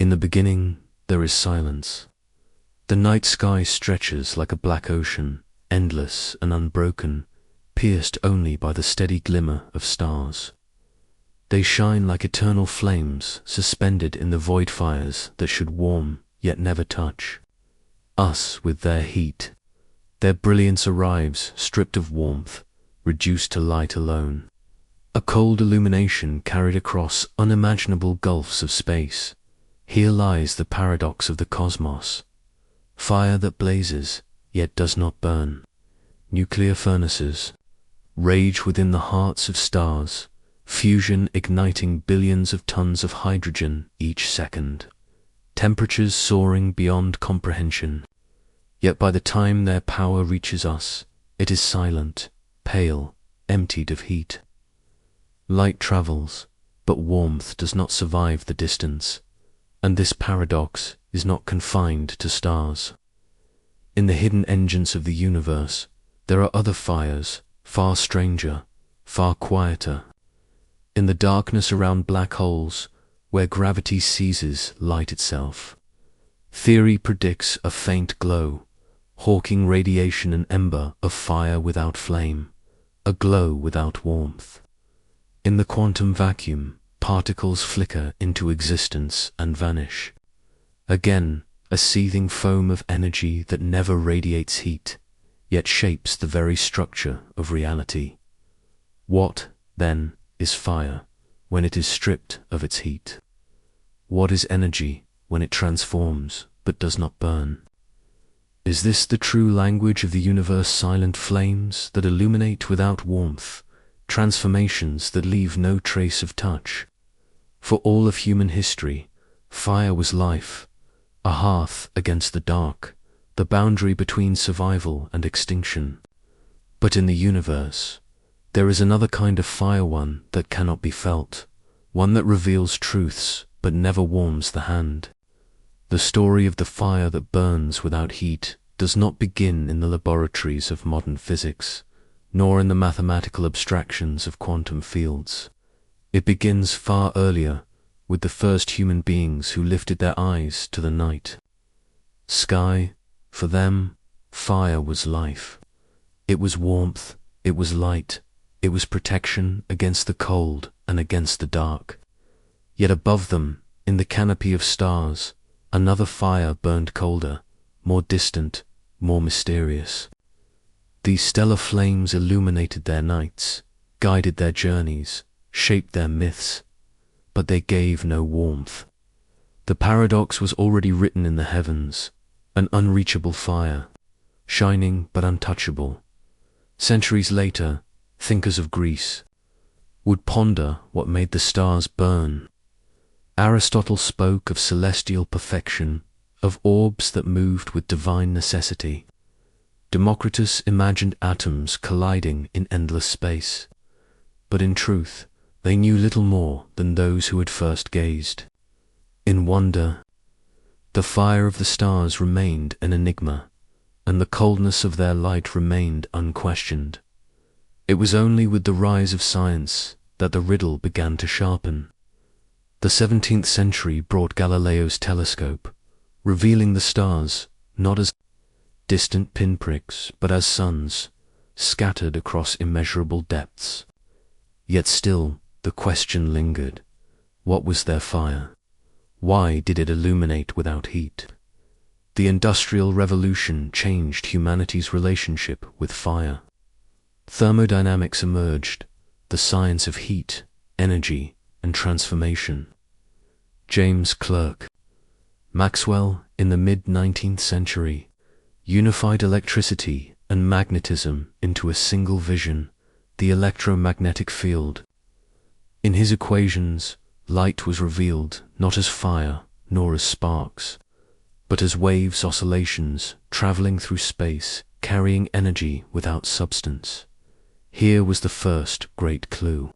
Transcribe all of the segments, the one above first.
In the beginning, there is silence. The night sky stretches like a black ocean, endless and unbroken, pierced only by the steady glimmer of stars. They shine like eternal flames suspended in the void fires that should warm yet never touch us with their heat. Their brilliance arrives stripped of warmth, reduced to light alone. A cold illumination carried across unimaginable gulfs of space. Here lies the paradox of the cosmos. Fire that blazes, yet does not burn. Nuclear furnaces rage within the hearts of stars, fusion igniting billions of tons of hydrogen each second. Temperatures soaring beyond comprehension. Yet by the time their power reaches us, it is silent, pale, emptied of heat. Light travels, but warmth does not survive the distance, and this paradox is not confined to stars. In the hidden engines of the universe, there are other fires, far stranger, far quieter. In the darkness around black holes, where gravity seizes light itself, theory predicts a faint glow, hawking radiation, an ember of fire without flame, a glow without warmth. In the quantum vacuum, particles flicker into existence and vanish. Again, a seething foam of energy that never radiates heat, yet shapes the very structure of reality. What, then, is fire when it is stripped of its heat? What is energy when it transforms but does not burn? Is this the true language of the universe? Silent flames that illuminate without warmth, transformations that leave no trace of touch. For all of human history, fire was life, a hearth against the dark, the boundary between survival and extinction. But in the universe, there is another kind of fire, one that cannot be felt, one that reveals truths but never warms the hand. The story of the fire that burns without heat does not begin in the laboratories of modern physics, nor in the mathematical abstractions of quantum fields. It begins far earlier, with the first human beings who lifted their eyes to the night sky. For them, fire was life. It was warmth, it was light, it was protection against the cold and against the dark. Yet above them, in the canopy of stars, another fire burned colder, more distant, more mysterious. These stellar flames illuminated their nights, guided their journeys, shaped their myths, but they gave no warmth. The paradox was already written in the heavens, an unreachable fire, shining but untouchable. Centuries later, thinkers of Greece would ponder what made the stars burn. Aristotle spoke of celestial perfection, of orbs that moved with divine necessity. Democritus imagined atoms colliding in endless space. But in truth, they knew little more than those who had first gazed. In wonder, the fire of the stars remained an enigma, and the coldness of their light remained unquestioned. It was only with the rise of science that the riddle began to sharpen. The 17th century brought Galileo's telescope, revealing the stars not as distant pinpricks, but as suns, scattered across immeasurable depths. Yet still the question lingered: what was their fire? Why did it illuminate without heat? The Industrial Revolution changed humanity's relationship with fire. Thermodynamics emerged, the science of heat, energy, and transformation. James Clerk Maxwell, in the mid-19th century, unified electricity and magnetism into a single vision, the electromagnetic field. In his equations, light was revealed not as fire nor as sparks, but as waves, oscillations, traveling through space, carrying energy without substance. Here was the first great clue.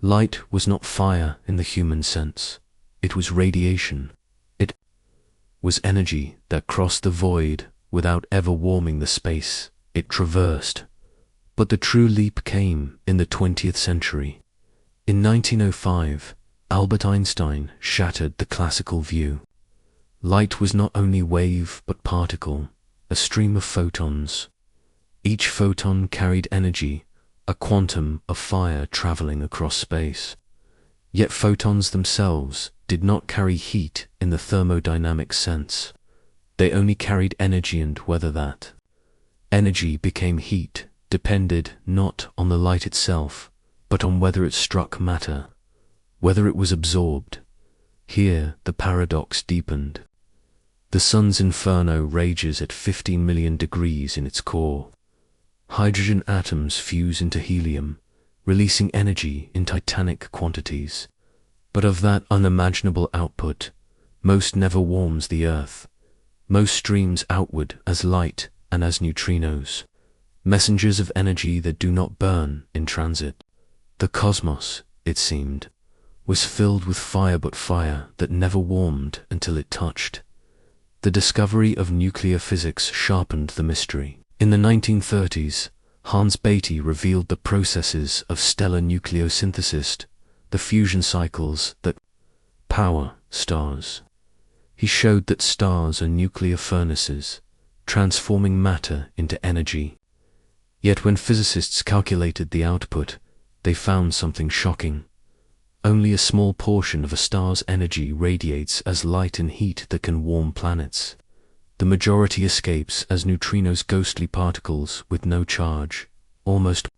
Light was not fire in the human sense. It was radiation. It was energy that crossed the void without ever warming the space it traversed. But the true leap came in the 20th century. In 1905, Albert Einstein shattered the classical view. Light was not only wave but particle, a stream of photons. Each photon carried energy, a quantum of fire traveling across space. Yet photons themselves did not carry heat in the thermodynamic sense. They only carried energy, and whether that energy became heat depended not on the light itself, but on whether it struck matter, whether it was absorbed. Here the paradox deepened. The sun's inferno rages at 15 million degrees in its core. Hydrogen atoms fuse into helium, releasing energy in titanic quantities. But of that unimaginable output, most never warms the earth. Most streams outward as light and as neutrinos, messengers of energy that do not burn in transit. The cosmos, it seemed, was filled with fire, but fire that never warmed until it touched. The discovery of nuclear physics sharpened the mystery. In the 1930s, Hans Bethe revealed the processes of stellar nucleosynthesis, the fusion cycles that power stars. He showed that stars are nuclear furnaces, transforming matter into energy. Yet when physicists calculated the output, they found something shocking. Only a small portion of a star's energy radiates as light and heat that can warm planets. The majority escapes as neutrinos, ghostly particles with no charge, almost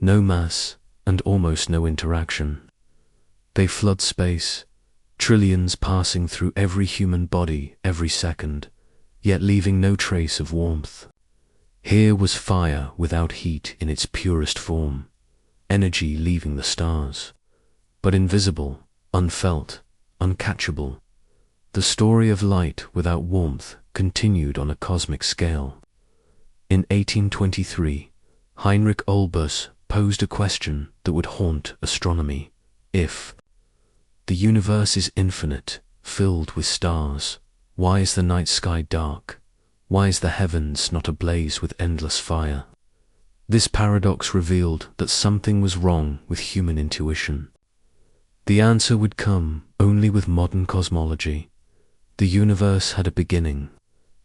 no mass, and almost no interaction. They flood space, trillions passing through every human body every second, yet leaving no trace of warmth. Here was fire without heat in its purest form, energy leaving the stars, but invisible, unfelt, uncatchable. The story of light without warmth continued on a cosmic scale. In 1823, Heinrich Olbers posed a question that would haunt astronomy. If the universe is infinite, filled with stars, why is the night sky dark? Why is the heavens not ablaze with endless fire? This paradox revealed that something was wrong with human intuition. The answer would come only with modern cosmology. The universe had a beginning.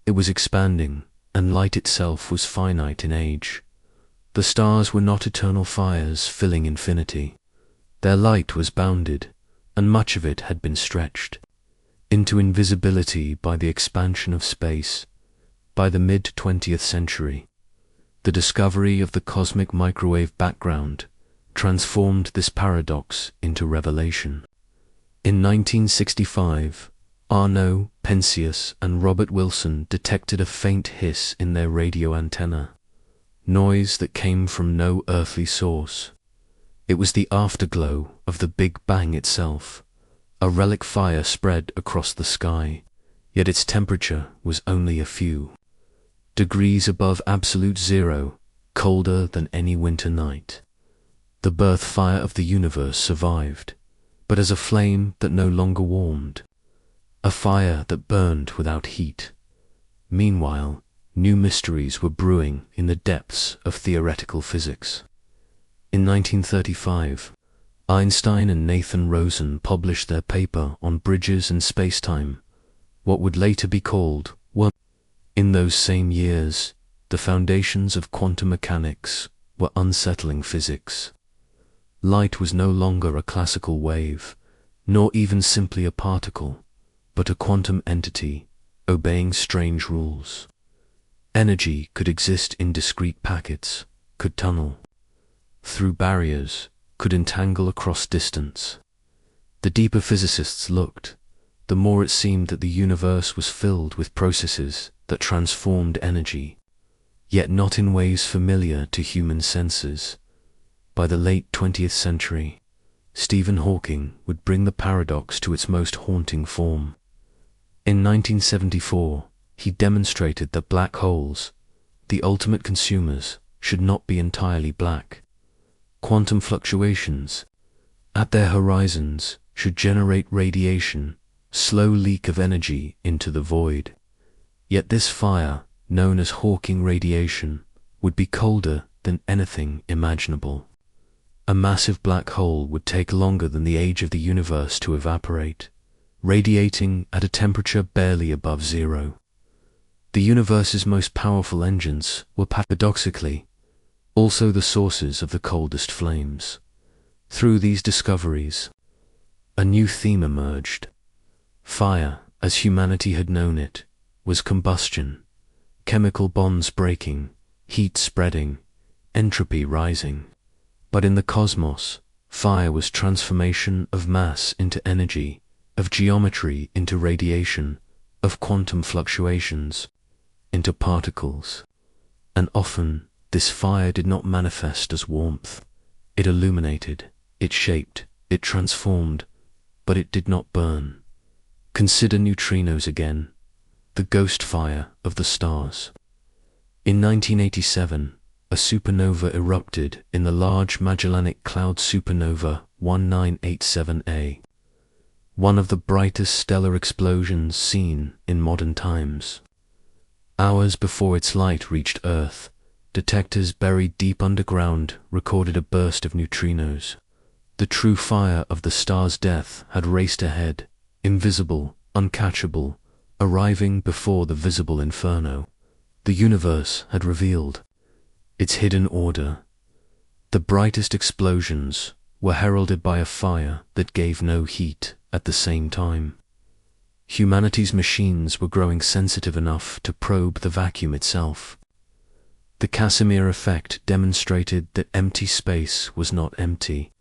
It was expanding, and light itself was finite in age. The stars were not eternal fires filling infinity. Their light was bounded, and much of it had been stretched into invisibility by the expansion of space. By the mid-20th century, the discovery of the cosmic microwave background transformed this paradox into revelation. In 1965, Arno Penzias and Robert Wilson detected a faint hiss in their radio antenna, noise that came from no earthly source. It was the afterglow of the Big Bang itself. A relic fire spread across the sky, yet its temperature was only a few degrees above absolute zero, colder than any winter night. The birth fire of the universe survived, but as a flame that no longer warmed, a fire that burned without heat. Meanwhile, new mysteries were brewing in the depths of theoretical physics. In 1935, Einstein and Nathan Rosen published their paper on bridges in spacetime, what would later be called wormholes. In those same years, the foundations of quantum mechanics were unsettling physics. Light was no longer a classical wave, nor even simply a particle, but a quantum entity, obeying strange rules. Energy could exist in discrete packets, could tunnel through barriers, could entangle across distance. The deeper physicists looked, the more it seemed that the universe was filled with processes that transformed energy, yet not in ways familiar to human senses. By the late 20th century, Stephen Hawking would bring the paradox to its most haunting form. In 1974, he demonstrated that black holes, the ultimate consumers, should not be entirely black. Quantum fluctuations, at their horizons, should generate radiation, slow leak of energy into the void. Yet this fire, known as Hawking radiation, would be colder than anything imaginable. A massive black hole would take longer than the age of the universe to evaporate, radiating at a temperature barely above zero. The universe's most powerful engines were paradoxically also the sources of the coldest flames. Through these discoveries, a new theme emerged. Fire, as humanity had known it, was combustion, chemical bonds breaking, heat spreading, entropy rising. But in the cosmos, fire was transformation of mass into energy, of geometry into radiation, of quantum fluctuations into particles. And often, this fire did not manifest as warmth. It illuminated, it shaped, it transformed, but it did not burn. Consider neutrinos again, the ghost fire of the stars. In 1987, a supernova erupted in the Large Magellanic Cloud supernova 1987A, one of the brightest stellar explosions seen in modern times. Hours before its light reached Earth, detectors buried deep underground recorded a burst of neutrinos. The true fire of the star's death had raced ahead, invisible, uncatchable, arriving before the visible inferno. The universe had revealed its hidden order. The brightest explosions were heralded by a fire that gave no heat at the same time. Humanity's machines were growing sensitive enough to probe the vacuum itself. The Casimir effect demonstrated that empty space was not empty,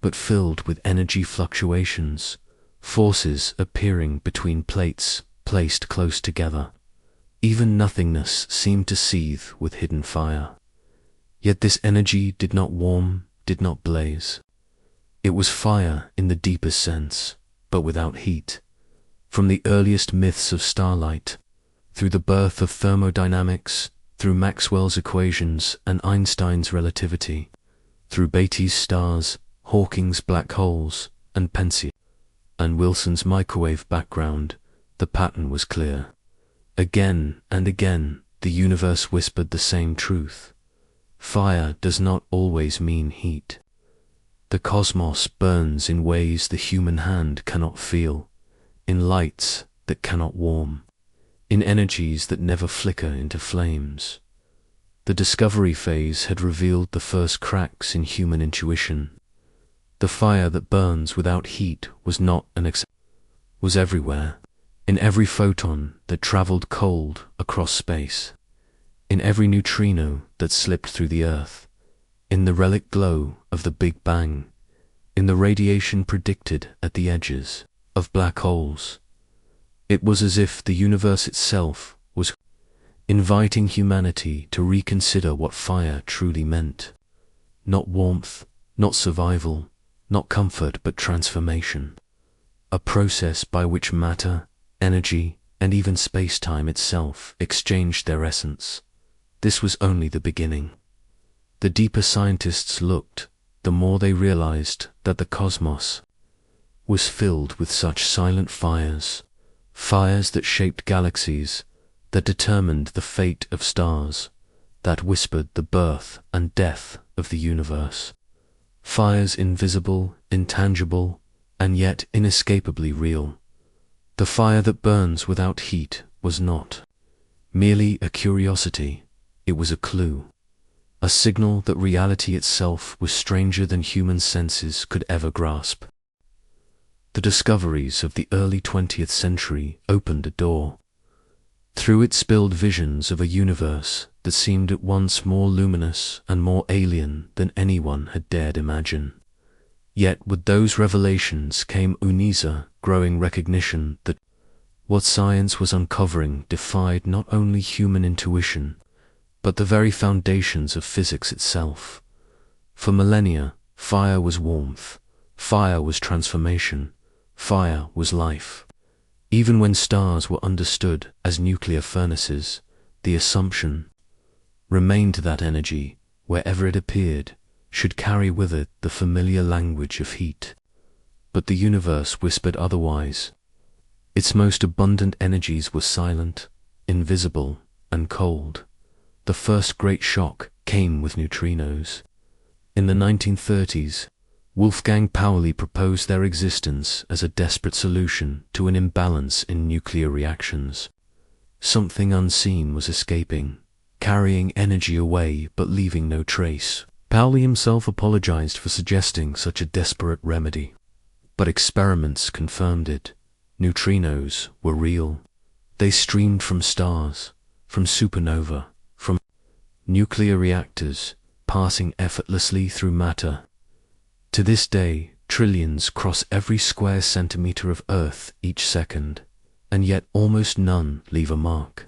but filled with energy fluctuations, forces appearing between plates placed close together. Even nothingness seemed to seethe with hidden fire. Yet this energy did not warm, did not blaze. It was fire in the deepest sense, but without heat. From the earliest myths of starlight, through the birth of thermodynamics, through Maxwell's equations and Einstein's relativity, through Beatty's stars, Hawking's black holes, and Penzias and Wilson's microwave background, the pattern was clear. Again and again, the universe whispered the same truth. Fire does not always mean heat. The cosmos burns in ways the human hand cannot feel, in lights that cannot warm, in energies that never flicker into flames. The discovery phase had revealed the first cracks in human intuition. The fire that burns without heat was not an exception, was everywhere, in every photon that traveled cold across space, in every neutrino that slipped through the Earth, in the relic glow of the Big Bang, in the radiation predicted at the edges of black holes. It was as if the universe itself was inviting humanity to reconsider what fire truly meant. Not warmth, not survival, not comfort, but transformation. A process by which matter, energy, and even space-time itself exchanged their essence. This was only the beginning. The deeper scientists looked, the more they realized that the cosmos was filled with such silent fires, fires that shaped galaxies, that determined the fate of stars, that whispered the birth and death of the universe. Fires invisible, intangible, and yet inescapably real. The fire that burns without heat was not merely a curiosity, it was a clue, a signal that reality itself was stranger than human senses could ever grasp. The discoveries of the early 20th century opened a door. Through it spilled visions of a universe that seemed at once more luminous and more alien than anyone had dared imagine. Yet with those revelations came uneasy, growing recognition that what science was uncovering defied not only human intuition, but the very foundations of physics itself. For millennia, fire was warmth, fire was transformation, fire was life. Even when stars were understood as nuclear furnaces, the assumption remained that energy, wherever it appeared, should carry with it the familiar language of heat. But the universe whispered otherwise. Its most abundant energies were silent, invisible, and cold. The first great shock came with neutrinos. In the 1930s, Wolfgang Pauli proposed their existence as a desperate solution to an imbalance in nuclear reactions. Something unseen was escaping, carrying energy away but leaving no trace. Pauli himself apologized for suggesting such a desperate remedy. But experiments confirmed it. Neutrinos were real. They streamed from stars, from supernova, from nuclear reactors, passing effortlessly through matter. To this day, trillions cross every square centimeter of Earth each second, and yet almost none leave a mark.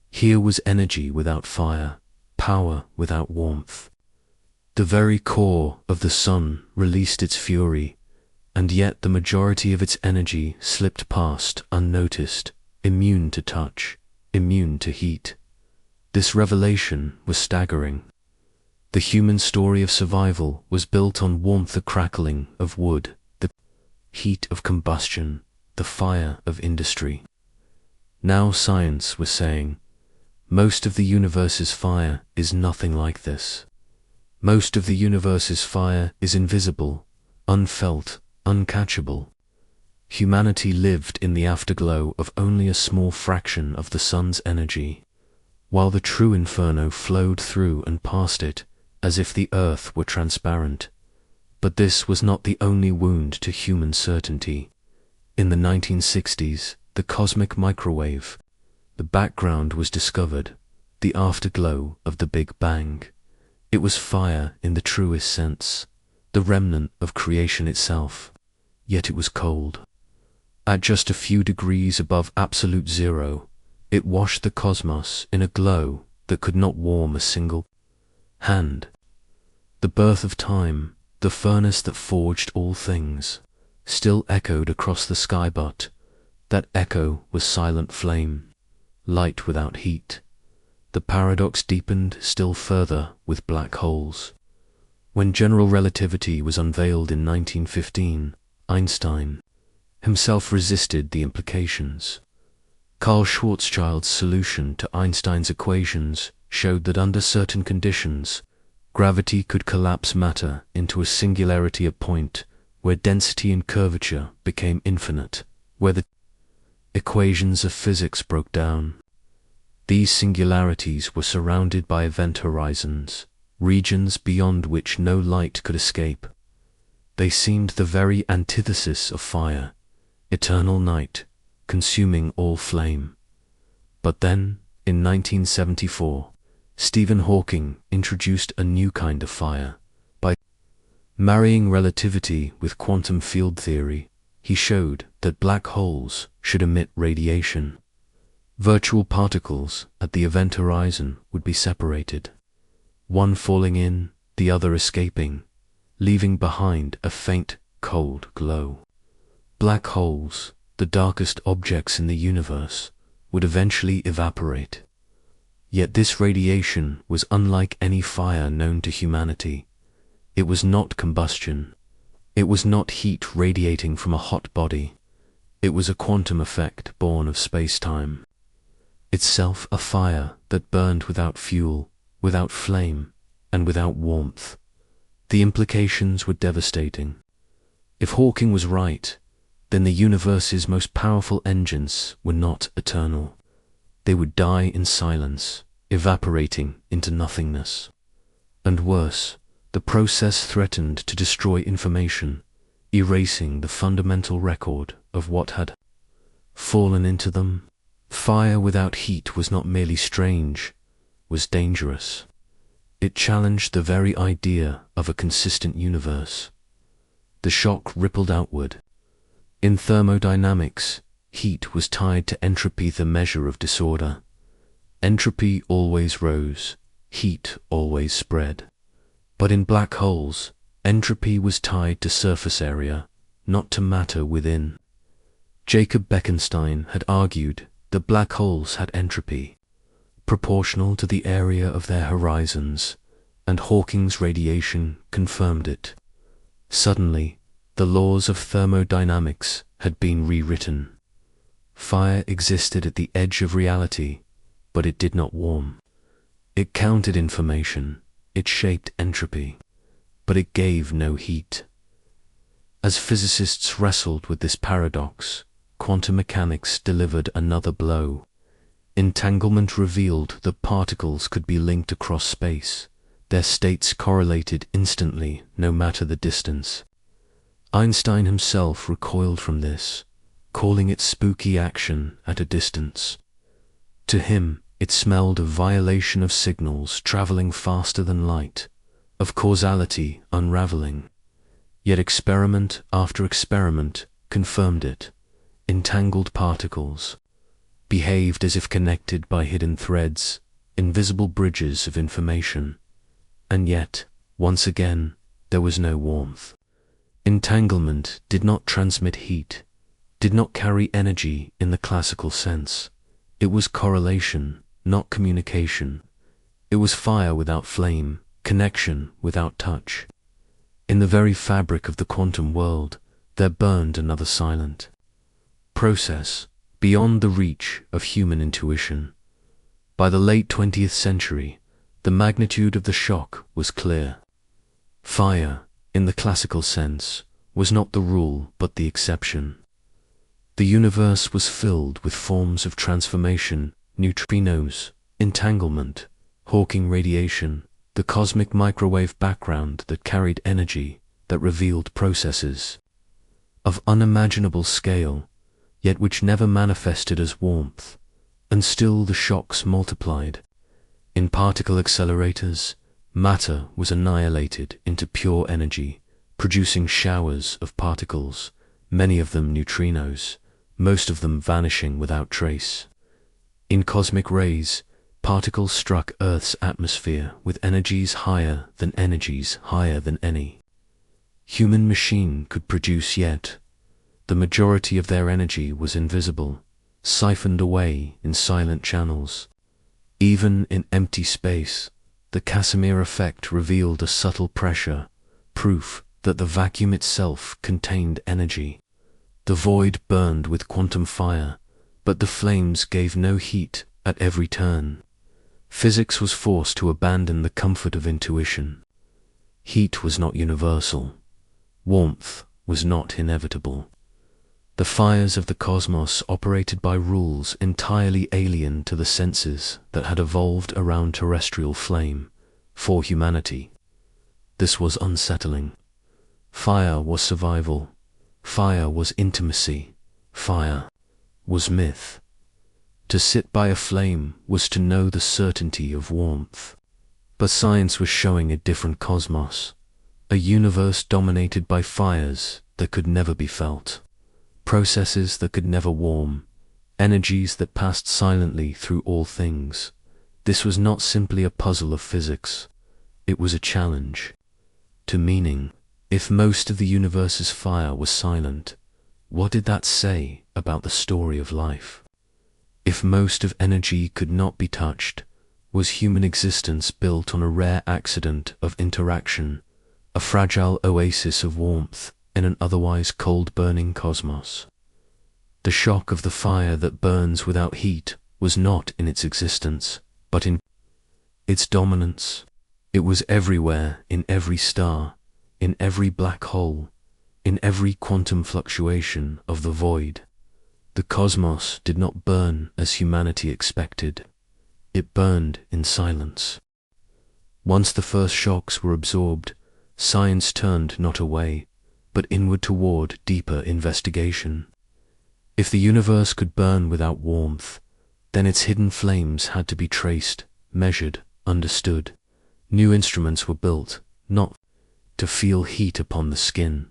Here was energy without fire, power without warmth. The very core of the sun released its fury, and yet the majority of its energy slipped past unnoticed, immune to touch, immune to heat. This revelation was staggering. The human story of survival was built on warmth, the crackling of wood, the heat of combustion, the fire of industry. Now science was saying, most of the universe's fire is nothing like this. Most of the universe's fire is invisible, unfelt, uncatchable. Humanity lived in the afterglow of only a small fraction of the sun's energy, while the true inferno flowed through and past it, as if the earth were transparent. But this was not the only wound to human certainty. In the 1960s, the cosmic microwave, the background was discovered, the afterglow of the Big Bang. It was fire in the truest sense, the remnant of creation itself, yet it was cold. At just a few degrees above absolute zero, it washed the cosmos in a glow that could not warm a single hand. The birth of time, the furnace that forged all things, still echoed across the sky, but that echo was silent flame, light without heat. The paradox deepened still further with black holes. When general relativity was unveiled in 1915, Einstein himself resisted the implications. Carl Schwarzschild's solution to Einstein's equations showed that under certain conditions, gravity could collapse matter into a singularity, a point where density and curvature became infinite, where the equations of physics broke down. These singularities were surrounded by event horizons, regions beyond which no light could escape. They seemed the very antithesis of fire, eternal night, consuming all flame. But then, in 1974, Stephen Hawking introduced a new kind of fire. By marrying relativity with quantum field theory, he showed that black holes should emit radiation. Virtual particles at the event horizon would be separated, one falling in, the other escaping, leaving behind a faint, cold glow. Black holes, the darkest objects in the universe, would eventually evaporate. Yet this radiation was unlike any fire known to humanity. It was not combustion. It was not heat radiating from a hot body. It was a quantum effect born of space-time. Itself a fire that burned without fuel, without flame, and without warmth. The implications were devastating. If Hawking was right, then the universe's most powerful engines were not eternal. They would die in silence, evaporating into nothingness. And worse, the process threatened to destroy information, erasing the fundamental record of what had fallen into them. Fire without heat was not merely strange, was dangerous. It challenged the very idea of a consistent universe. The shock rippled outward. In thermodynamics, heat was tied to entropy, the measure of disorder. Entropy always rose, heat always spread. But in black holes, entropy was tied to surface area, not to matter within. Jacob Bekenstein had argued that black holes had entropy, proportional to the area of their horizons, and Hawking's radiation confirmed it. Suddenly, the laws of thermodynamics had been rewritten. Fire existed at the edge of reality, but it did not warm. It counted information, it shaped entropy. but it gave no heat. As physicists wrestled with this paradox, quantum mechanics delivered another blow. Entanglement revealed that particles could be linked across space. Their states correlated instantly, no matter the distance. Einstein himself recoiled from this, calling it spooky action at a distance. To him, it smelled of violation of signals traveling faster than light, of causality unraveling. Yet experiment after experiment confirmed it. Entangled particles behaved as if connected by hidden threads, invisible bridges of information. And yet, once again, there was no warmth. Entanglement did not transmit heat, did not carry energy in the classical sense. It was correlation, not communication. It was fire without flame, connection without touch. In the very fabric of the quantum world, there burned another silent process, beyond the reach of human intuition. By the late 20th century, the magnitude of the shock was clear. Fire, in the classical sense, was not the rule but the exception. The universe was filled with forms of transformation, neutrinos, entanglement, Hawking radiation, the cosmic microwave background that carried energy, that revealed processes of unimaginable scale, yet which never manifested as warmth, and still the shocks multiplied. In particle accelerators, matter was annihilated into pure energy, producing showers of particles, many of them neutrinos, most of them vanishing without trace. In cosmic rays, particles struck Earth's atmosphere with energies higher than any human machine could produce, yet the majority of their energy was invisible, siphoned away in silent channels. Even in empty space, the Casimir effect revealed a subtle pressure, proof that the vacuum itself contained energy. The void burned with quantum fire, but the flames gave no heat at every turn. Physics was forced to abandon the comfort of intuition. Heat was not universal. Warmth was not inevitable. The fires of the cosmos operated by rules entirely alien to the senses that had evolved around terrestrial flame for humanity. This was unsettling. Fire was survival. Fire was intimacy. Fire was myth. To sit by a flame was to know the certainty of warmth. But science was showing a different cosmos, a universe dominated by fires that could never be felt, processes that could never warm, energies that passed silently through all things. This was not simply a puzzle of physics, it was a challenge to meaning. If most of the universe's fire was silent, what did that say about the story of life? If most of energy could not be touched, was human existence built on a rare accident of interaction, a fragile oasis of warmth in an otherwise cold-burning cosmos? The shock of the fire that burns without heat was not in its existence, but in its dominance. It was everywhere, in every star, in every black hole, in every quantum fluctuation of the void. The cosmos did not burn as humanity expected. It burned in silence. Once the first shocks were absorbed, science turned not away, but inward toward deeper investigation. If the universe could burn without warmth, then its hidden flames had to be traced, measured, understood. New instruments were built, not to feel heat upon the skin,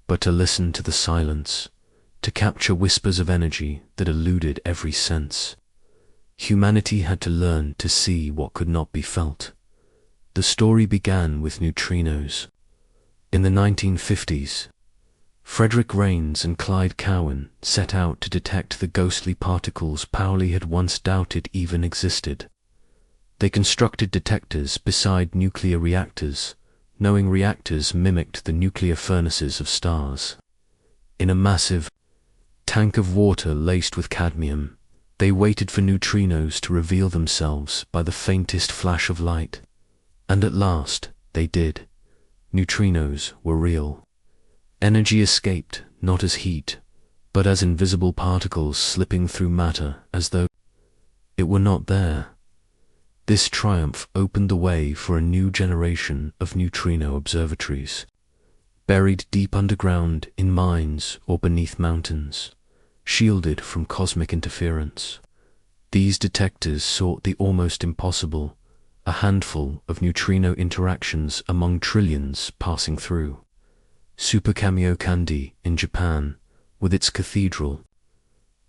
but to listen to the silence, to capture whispers of energy that eluded every sense. Humanity had to learn to see what could not be felt. The story began with neutrinos. In the 1950s, Frederick Rains and Clyde Cowan set out to detect the ghostly particles Pauli had once doubted even existed. They constructed detectors beside nuclear reactors, knowing reactors mimicked the nuclear furnaces of stars. In a massive tank of water laced with cadmium, they waited for neutrinos to reveal themselves by the faintest flash of light. And at last, they did. neutrinos were real. Energy escaped not as heat, but as invisible particles slipping through matter as though it were not there. This triumph opened the way for a new generation of neutrino observatories, buried deep underground in mines or beneath mountains, shielded from cosmic interference. These detectors sought the almost impossible, a handful of neutrino interactions among trillions passing through. Kandy in Japan, with its cathedral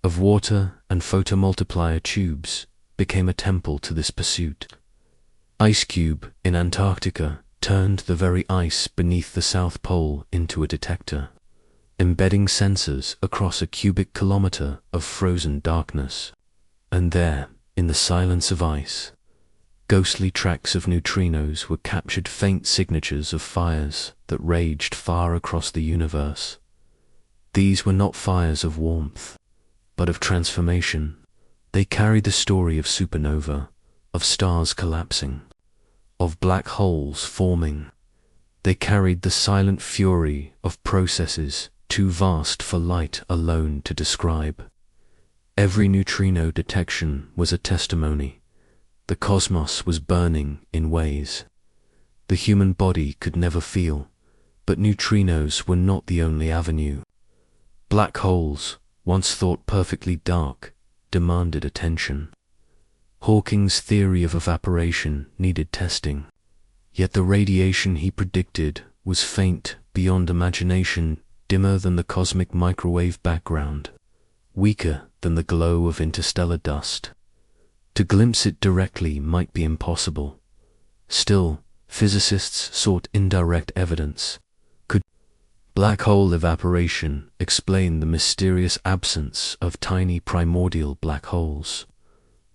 of water and photomultiplier tubes, became a temple to this pursuit. IceCube in Antarctica turned the very ice beneath the South Pole into a detector, embedding sensors across a cubic kilometer of frozen darkness. And there, in the silence of ice, ghostly tracks of neutrinos were captured, faint signatures of fires that raged far across the universe. These were not fires of warmth, but of transformation. They carried the story of supernova, of stars collapsing, of black holes forming. They carried the silent fury of processes too vast for light alone to describe. Every neutrino detection was a testimony. The cosmos was burning in ways the human body could never feel, but neutrinos were not the only avenue. Black holes, once thought perfectly dark, demanded attention. Hawking's theory of evaporation needed testing, yet the radiation he predicted was faint beyond imagination, dimmer than the cosmic microwave background, weaker than the glow of interstellar dust. To glimpse it directly might be impossible. Still, physicists sought indirect evidence. Could black hole evaporation explain the mysterious absence of tiny primordial black holes?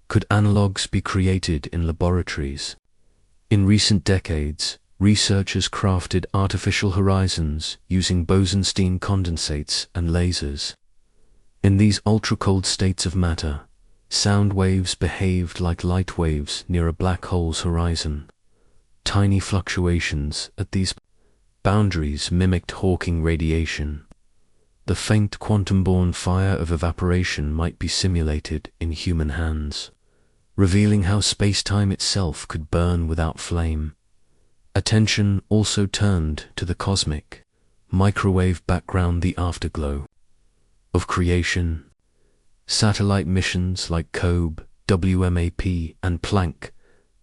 Could analogues be created in laboratories? In recent decades, researchers crafted artificial horizons using Bose-Einstein condensates and lasers. In these ultra-cold states of matter, sound waves behaved like light waves near a black hole's horizon. Tiny fluctuations at these boundaries mimicked Hawking radiation. The faint quantum-born fire of evaporation might be simulated in human hands, revealing how space-time itself could burn without flame. Attention also turned to the cosmic, microwave background, the afterglow of creation. Satellite missions like COBE, WMAP, and Planck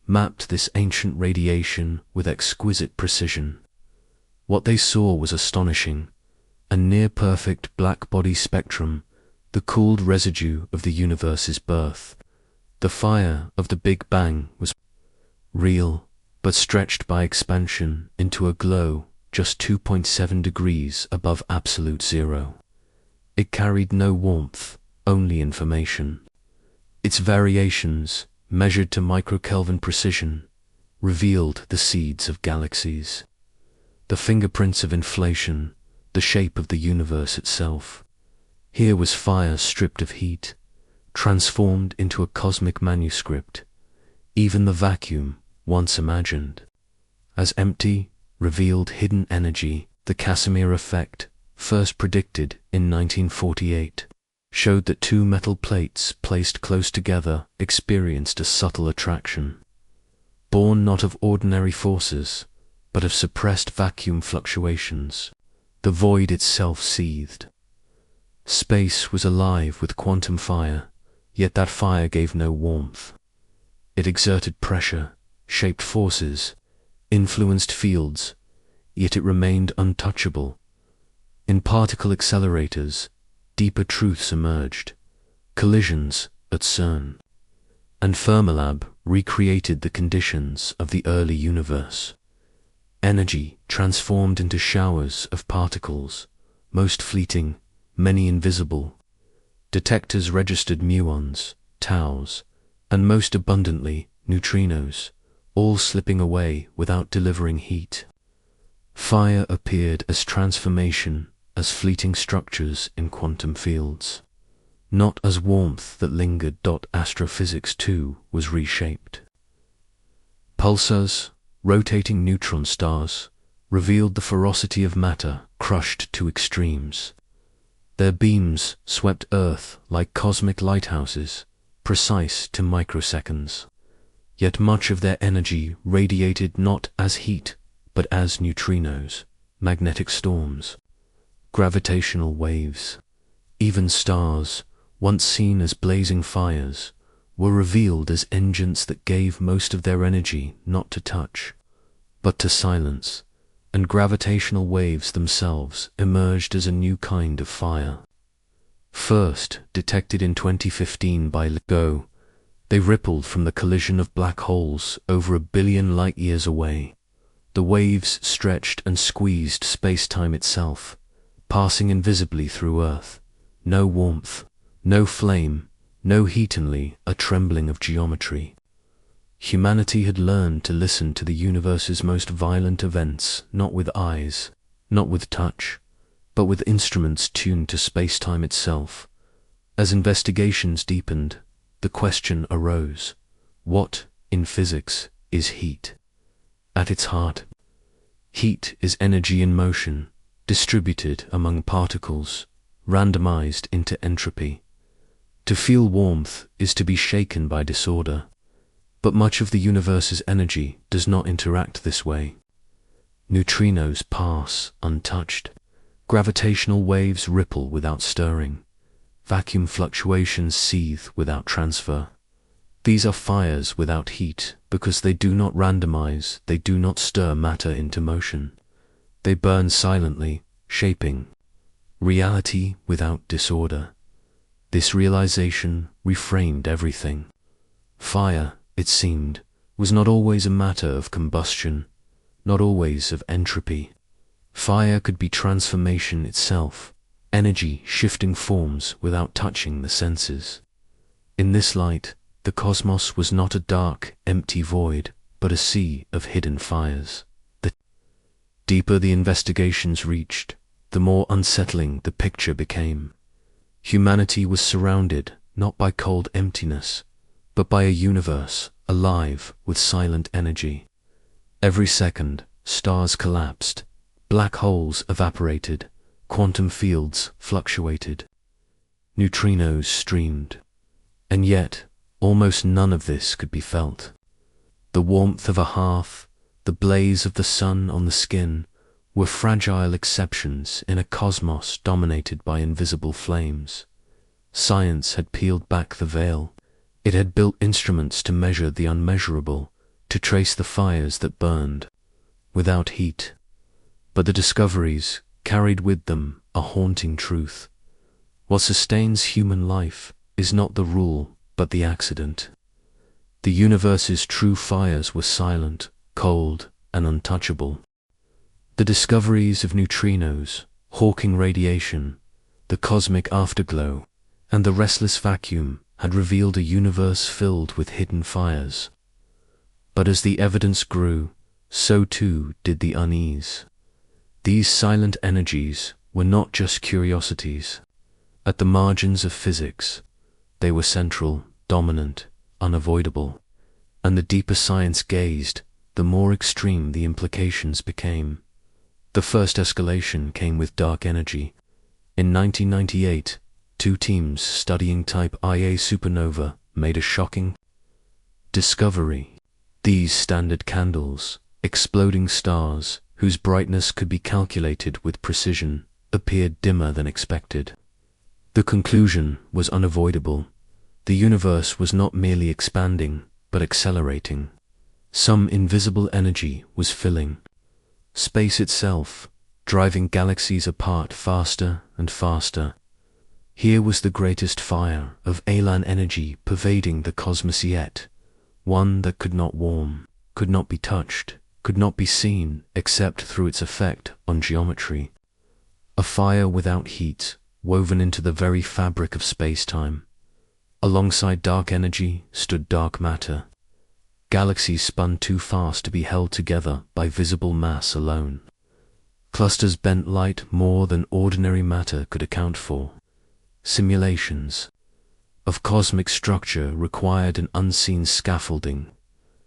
mapped this ancient radiation with exquisite precision. What they saw was astonishing: a near-perfect black body spectrum, the cooled residue of the universe's birth. The fire of the Big Bang was real, but stretched by expansion into a glow just 2.7 degrees above absolute zero. It carried no warmth, only information. Its variations, measured to microkelvin precision, revealed the seeds of galaxies, the fingerprints of inflation, the shape of the universe itself. Here was fire stripped of heat, transformed into a cosmic manuscript. Even the vacuum, once imagined as empty, revealed hidden energy. The Casimir effect, first predicted in 1948, showed that two metal plates placed close together experienced a subtle attraction, born not of ordinary forces, but of suppressed vacuum fluctuations. The void itself seethed. Space was alive with quantum fire, yet that fire gave no warmth. It exerted pressure, shaped forces, influenced fields, yet it remained untouchable. In particle accelerators, deeper truths emerged. Collisions at CERN and Fermilab recreated the conditions of the early universe. Energy transformed into showers of particles, most fleeting, many invisible. Detectors registered muons, taus, and most abundantly neutrinos, all slipping away without delivering heat. Fire appeared as transformation, as fleeting structures in quantum fields, not as warmth that lingered. Astrophysics too was reshaped. Pulsars, rotating neutron stars, revealed the ferocity of matter crushed to extremes. Their beams swept Earth like cosmic lighthouses, precise to microseconds. Yet much of their energy radiated not as heat, but as neutrinos, magnetic storms, gravitational waves. Even stars, once seen as blazing fires, were revealed as engines that gave most of their energy not to touch, but to silence, and gravitational waves themselves emerged as a new kind of fire. First detected in 2015 by LIGO, they rippled from the collision of black holes over 1 billion light-years away. The waves stretched and squeezed space-time itself, passing invisibly through Earth. No warmth, no flame, no heat, only a trembling of geometry. Humanity had learned to listen to the universe's most violent events, not with eyes, not with touch, but with instruments tuned to space-time itself. As investigations deepened, the question arose: what, in physics, is heat? At its heart, heat is energy in motion, distributed among particles, randomized into entropy. To feel warmth is to be shaken by disorder, but much of the universe's energy does not interact this way. Neutrinos pass untouched. Gravitational waves ripple without stirring. Vacuum fluctuations seethe without transfer. These are fires without heat because they do not randomize, they do not stir matter into motion. They burn silently, shaping reality without disorder. This realization reframed everything. Fire, it seemed, was not always a matter of combustion, not always of entropy. Fire could be transformation itself, energy shifting forms without touching the senses. In this light, the cosmos was not a dark, empty void, but a sea of hidden fires. The deeper the investigations reached, the more unsettling the picture became. Humanity was surrounded not by cold emptiness, but by a universe alive with silent energy. Every second, stars collapsed, black holes evaporated, quantum fields fluctuated, neutrinos streamed. And yet, almost none of this could be felt. The warmth of a hearth, the blaze of the sun on the skin, were fragile exceptions in a cosmos dominated by invisible flames. Science had peeled back the veil. It had built instruments to measure the unmeasurable, to trace the fires that burned without heat. But the discoveries carried with them a haunting truth. What sustains human life is not the rule, but the accident. The universe's true fires were silent, cold, and untouchable. The discoveries of neutrinos, Hawking radiation, the cosmic afterglow, and the restless vacuum had revealed a universe filled with hidden fires. But as the evidence grew, so too did the unease. These silent energies were not just curiosities. At the margins of physics, they were central, dominant, unavoidable. And the deeper science gazed, the more extreme the implications became. The first escalation came with dark energy. In 1998, 2 teams studying type Ia supernova made a shocking discovery. These standard candles, exploding stars, whose brightness could be calculated with precision, appeared dimmer than expected. The conclusion was unavoidable. The universe was not merely expanding, but accelerating. Some invisible energy was filling space itself, driving galaxies apart faster and faster. Here was the greatest fire of alien energy pervading the cosmos yet, one that could not warm, could not be touched, could not be seen except through its effect on geometry. A fire without heat, woven into the very fabric of space-time. Alongside dark energy stood dark matter. Galaxies spun too fast to be held together by visible mass alone. Clusters bent light more than ordinary matter could account for. Simulations of cosmic structure required an unseen scaffolding,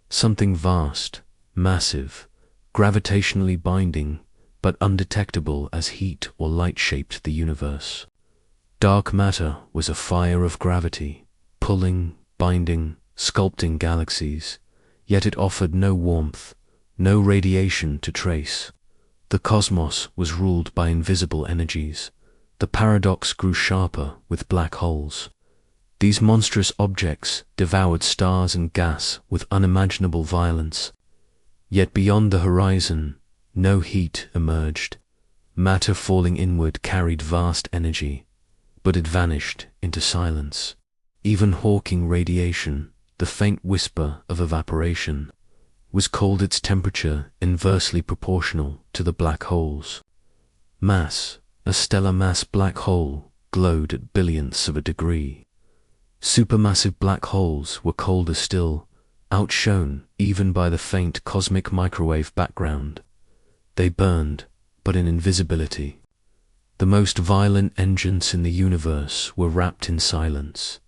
something vast, massive, gravitationally binding but undetectable as heat or light shaped the universe. Dark matter was a fire of gravity, pulling, binding, sculpting galaxies, yet it offered no warmth, no radiation to trace. The cosmos was ruled by invisible energies. The paradox grew sharper with black holes. These monstrous objects devoured stars and gas with unimaginable violence. Yet beyond the horizon, no heat emerged. Matter falling inward carried vast energy, but it vanished into silence. Even Hawking radiation, the faint whisper of evaporation, was cold, its temperature inversely proportional to the black hole's. Mass, a stellar mass black hole, glowed at billionths of a degree. Supermassive black holes were colder still, outshone even by the faint cosmic microwave background. They burned, but in invisibility. The most violent engines in the universe were wrapped in silence.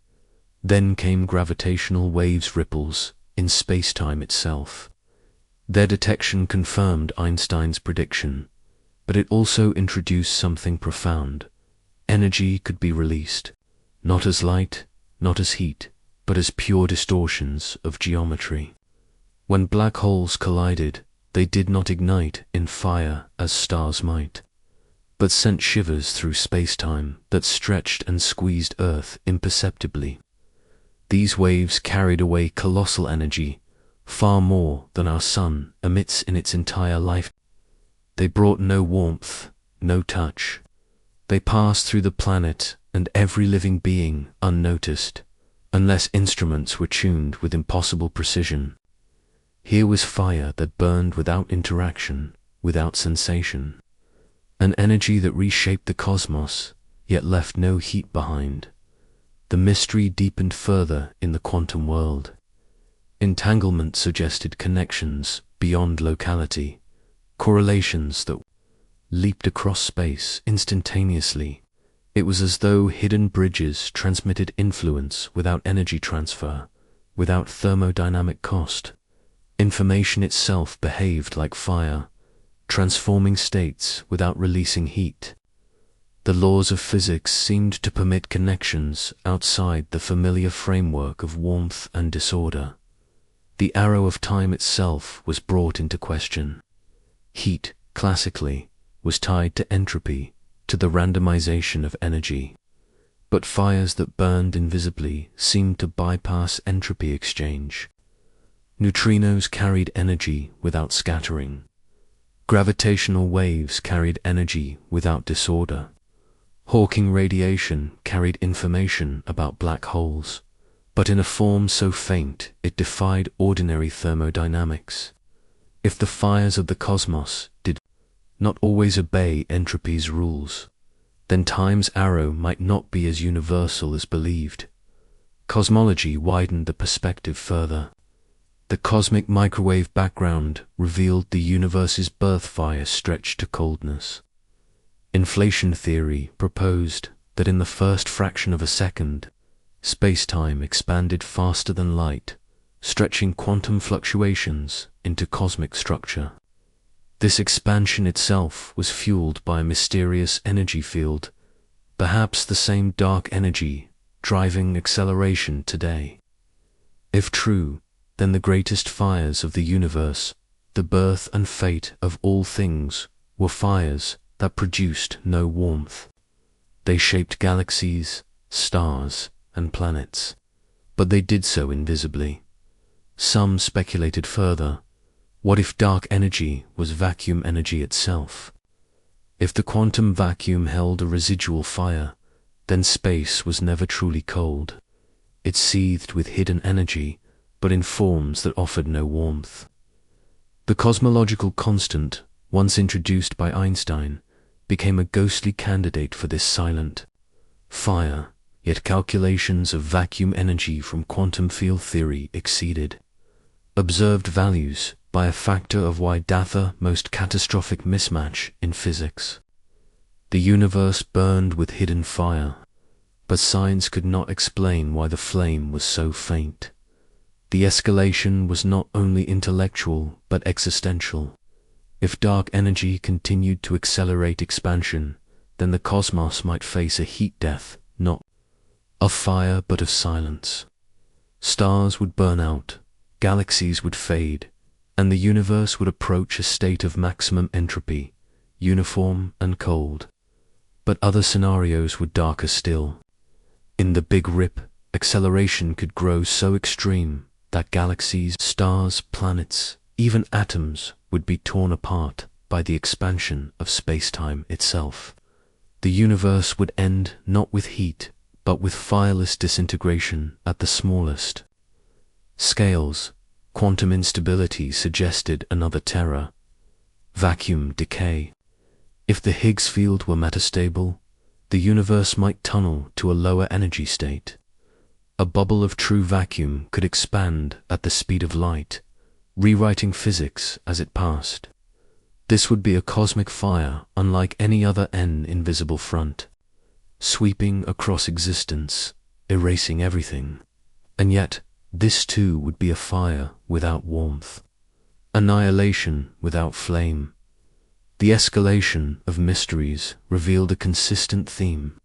Then came gravitational waves, ripples in space-time itself. Their detection confirmed Einstein's prediction, but it also introduced something profound. Energy could be released, not as light, not as heat, but as pure distortions of geometry. When black holes collided, they did not ignite in fire as stars might, but sent shivers through space-time that stretched and squeezed Earth imperceptibly. These waves carried away colossal energy, far more than our sun emits in its entire life. They brought no warmth, no touch. They passed through the planet and every living being unnoticed, unless instruments were tuned with impossible precision. Here was fire that burned without interaction, without sensation. An energy that reshaped the cosmos, yet left no heat behind. The mystery deepened further in the quantum world. Entanglement suggested connections beyond locality, correlations that leaped across space instantaneously. It was as though hidden bridges transmitted influence without energy transfer, without thermodynamic cost. Information itself behaved like fire, transforming states without releasing heat. The laws of physics seemed to permit connections outside the familiar framework of warmth and disorder. The arrow of time itself was brought into question. Heat, classically, was tied to entropy, to the randomization of energy. But fires that burned invisibly seemed to bypass entropy exchange. Neutrinos carried energy without scattering. Gravitational waves carried energy without disorder. Hawking radiation carried information about black holes, but in a form so faint it defied ordinary thermodynamics. If the fires of the cosmos did not always obey entropy's rules, then time's arrow might not be as universal as believed. Cosmology widened the perspective further. The cosmic microwave background revealed the universe's birth fire stretched to coldness. Inflation theory proposed that in the first fraction of a second, space-time expanded faster than light, stretching quantum fluctuations into cosmic structure. This expansion itself was fueled by a mysterious energy field, perhaps the same dark energy driving acceleration today. If true, then the greatest fires of the universe, the birth and fate of all things, were fires that produced no warmth. They shaped galaxies, stars, and planets, but they did so invisibly. Some speculated further. What if dark energy was vacuum energy itself? If the quantum vacuum held a residual fire, then space was never truly cold. It seethed with hidden energy, but in forms that offered no warmth. The cosmological constant, once introduced by Einstein, became a ghostly candidate for this silent fire, yet calculations of vacuum energy from quantum field theory exceeded observed values by a factor of the most catastrophic mismatch in physics. The universe burned with hidden fire, but science could not explain why the flame was so faint. The escalation was not only intellectual but existential. If dark energy continued to accelerate expansion, then the cosmos might face a heat death, not of fire but of silence. Stars would burn out, galaxies would fade, and the universe would approach a state of maximum entropy, uniform and cold. But other scenarios were darker still. In the Big Rip, acceleration could grow so extreme that galaxies, stars, planets, even atoms would be torn apart by the expansion of space-time itself. The universe would end not with heat, but with fireless disintegration at the smallest scales. Quantum instability suggested another terror: vacuum decay. If the Higgs field were metastable, the universe might tunnel to a lower energy state. A bubble of true vacuum could expand at the speed of light, rewriting physics as it passed. This would be a cosmic fire unlike any other invisible front, sweeping across existence, erasing everything. And yet, this too would be a fire without warmth, annihilation without flame. The escalation of mysteries revealed a consistent theme.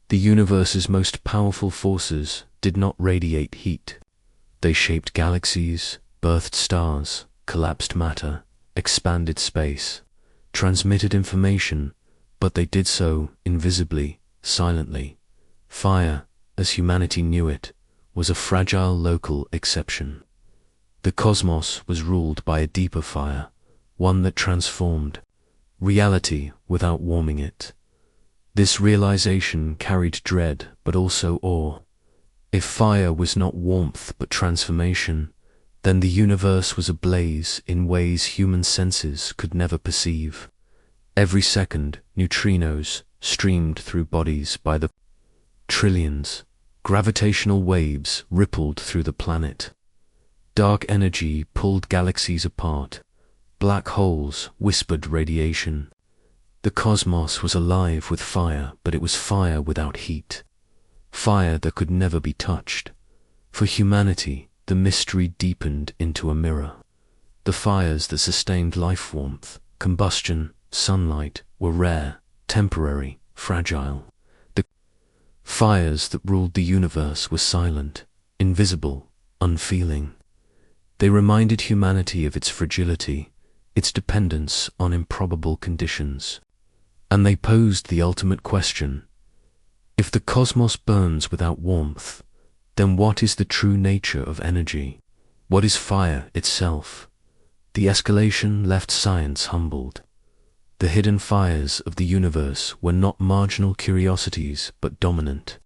The universe's most powerful forces did not radiate heat. They shaped galaxies, birthed stars, collapsed matter, expanded space, transmitted information, but they did so invisibly, silently. Fire, as humanity knew it, was a fragile local exception. The cosmos was ruled by a deeper fire, one that transformed reality without warming it. This realization carried dread but also awe. If fire was not warmth but transformation, then the universe was ablaze in ways human senses could never perceive. Every second, neutrinos streamed through bodies by the trillions. Gravitational waves rippled through the planet. Dark energy pulled galaxies apart. Black holes whispered radiation. The cosmos was alive with fire, but it was fire without heat. Fire that could never be touched. For humanity, the mystery deepened into a mirror. The fires that sustained life warmth, combustion, sunlight, were rare, temporary, fragile. The fires that ruled the universe were silent, invisible, unfeeling. They reminded humanity of its fragility, its dependence on improbable conditions. And they posed the ultimate question: if the cosmos burns without warmth, then what is the true nature of energy? What is fire itself? The escalation left science humbled. The hidden fires of the universe were not marginal curiosities, but dominant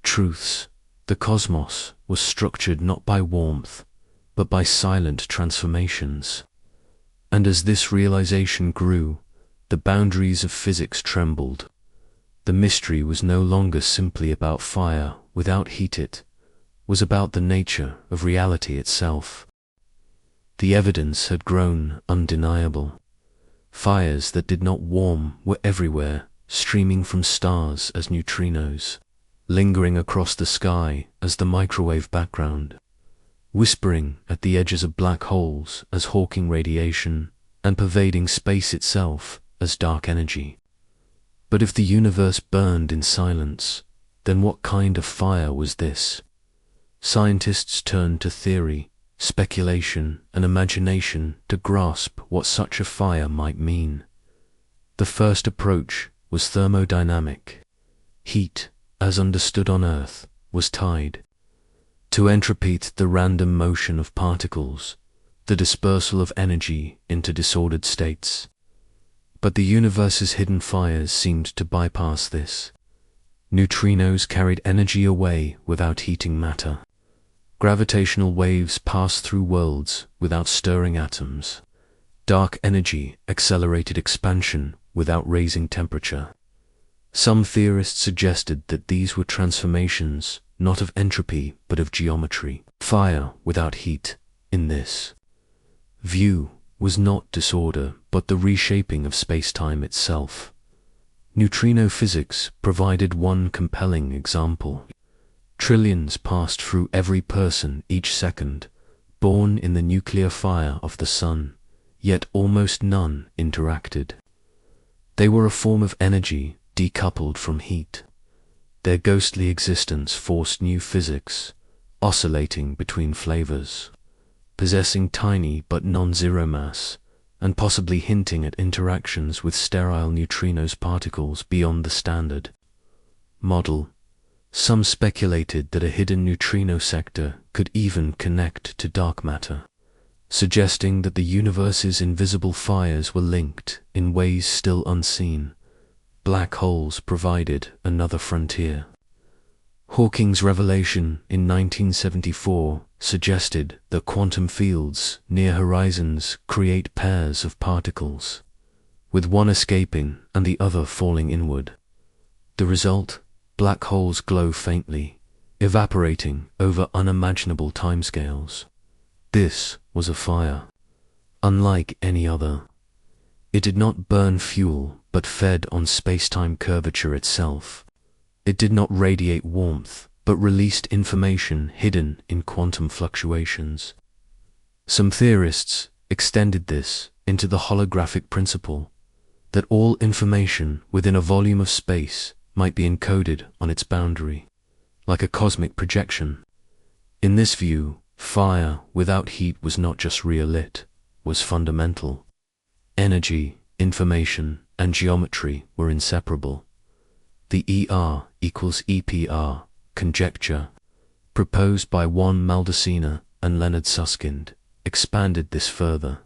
truths. The cosmos was structured not by warmth, but by silent transformations. And as this realization grew, the boundaries of physics trembled. The mystery was no longer simply about fire without heat, it was about the nature of reality itself. The evidence had grown undeniable. Fires that did not warm were everywhere, streaming from stars as neutrinos, lingering across the sky as the microwave background, whispering at the edges of black holes as Hawking radiation, and pervading space itself as dark energy. But if the universe burned in silence, then what kind of fire was this? Scientists turned to theory, speculation, and imagination to grasp what such a fire might mean. The first approach was thermodynamic. Heat, as understood on Earth, was tied to entropy, the random motion of particles, the dispersal of energy into disordered states. But the universe's hidden fires seemed to bypass this. Neutrinos carried energy away without heating matter. Gravitational waves passed through worlds without stirring atoms. Dark energy accelerated expansion without raising temperature. Some theorists suggested that these were transformations not of entropy but of geometry. Fire without heat, in this view, was not disorder but the reshaping of space-time itself. Neutrino physics provided one compelling example. Trillions passed through every person each second, born in the nuclear fire of the sun, yet almost none interacted. They were a form of energy decoupled from heat. Their ghostly existence forced new physics, oscillating between flavors, possessing tiny but non-zero mass, and possibly hinting at interactions with sterile neutrinos particles beyond the standard model. Some speculated that a hidden neutrino sector could even connect to dark matter, suggesting that the universe's invisible fires were linked in ways still unseen. Black holes provided another frontier. Hawking's revelation in 1974 suggested that quantum fields near horizons create pairs of particles, with one escaping and the other falling inward. The result? Black holes glow faintly, evaporating over unimaginable timescales. This was a fire, unlike any other. It did not burn fuel, but fed on space-time curvature itself. It did not radiate warmth, but released information hidden in quantum fluctuations. Some theorists extended this into the holographic principle, that all information within a volume of space might be encoded on its boundary, like a cosmic projection. In this view, fire without heat was not just real-lit, was fundamental. Energy, information, and geometry were inseparable. The ER equals EPR conjecture, proposed by Juan Maldacena and Leonard Susskind, expanded this further.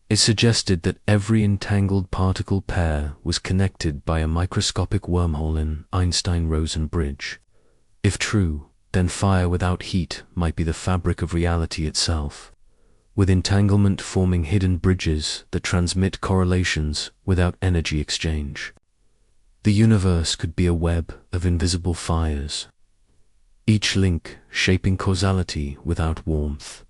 It suggested that every entangled particle pair was connected by a microscopic wormhole in Einstein-Rosen bridge. If true, then fire without heat might be the fabric of reality itself, with entanglement forming hidden bridges that transmit correlations without energy exchange. The universe could be a web of invisible fires, each link shaping causality without warmth.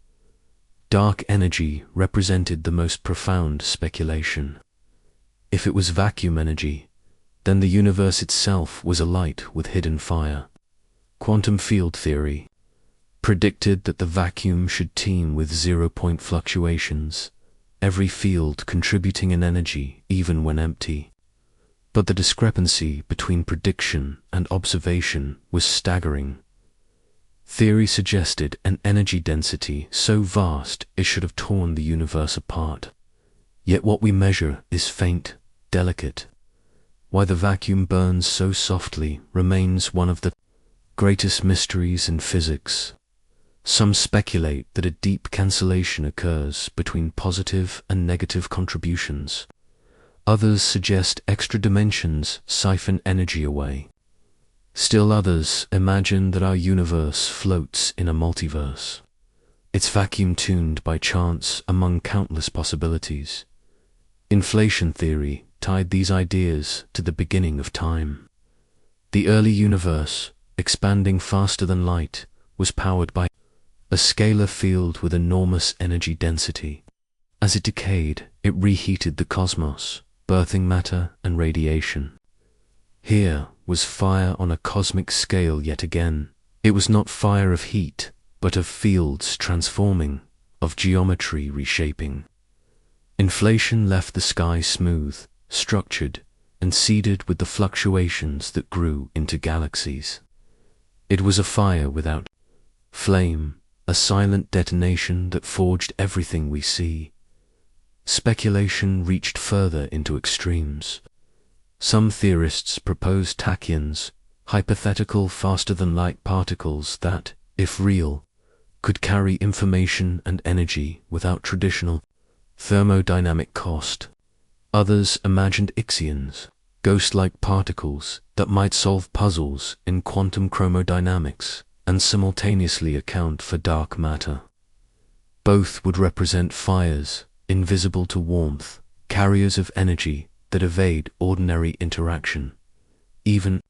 Dark energy represented the most profound speculation. If it was vacuum energy, then the universe itself was alight with hidden fire. Quantum field theory predicted that the vacuum should teem with zero-point fluctuations, every field contributing an energy even when empty. But the discrepancy between prediction and observation was staggering. Theory suggested an energy density so vast it should have torn the universe apart. Yet what we measure is faint, delicate. Why the vacuum burns so softly remains one of the greatest mysteries in physics. Some speculate that a deep cancellation occurs between positive and negative contributions. Others suggest extra dimensions siphon energy away. Still others imagine that our universe floats in a multiverse, its vacuum tuned by chance among countless possibilities. Inflation theory tied these ideas to the beginning of time. The early universe, expanding faster than light, was powered by a scalar field with enormous energy density. As it decayed, it reheated the cosmos, birthing matter and radiation. Here was fire on a cosmic scale yet again. It was not fire of heat, but of fields transforming, of geometry reshaping. Inflation left the sky smooth, structured, and seeded with the fluctuations that grew into galaxies. It was a fire without flame, a silent detonation that forged everything we see. Speculation reached further into extremes. Some theorists proposed tachyons, hypothetical faster-than-light particles that, if real, could carry information and energy without traditional thermodynamic cost. Others imagined ixions, ghost-like particles that might solve puzzles in quantum chromodynamics and simultaneously account for dark matter. Both would represent fires, invisible to warmth, carriers of energy that evade ordinary interaction. Even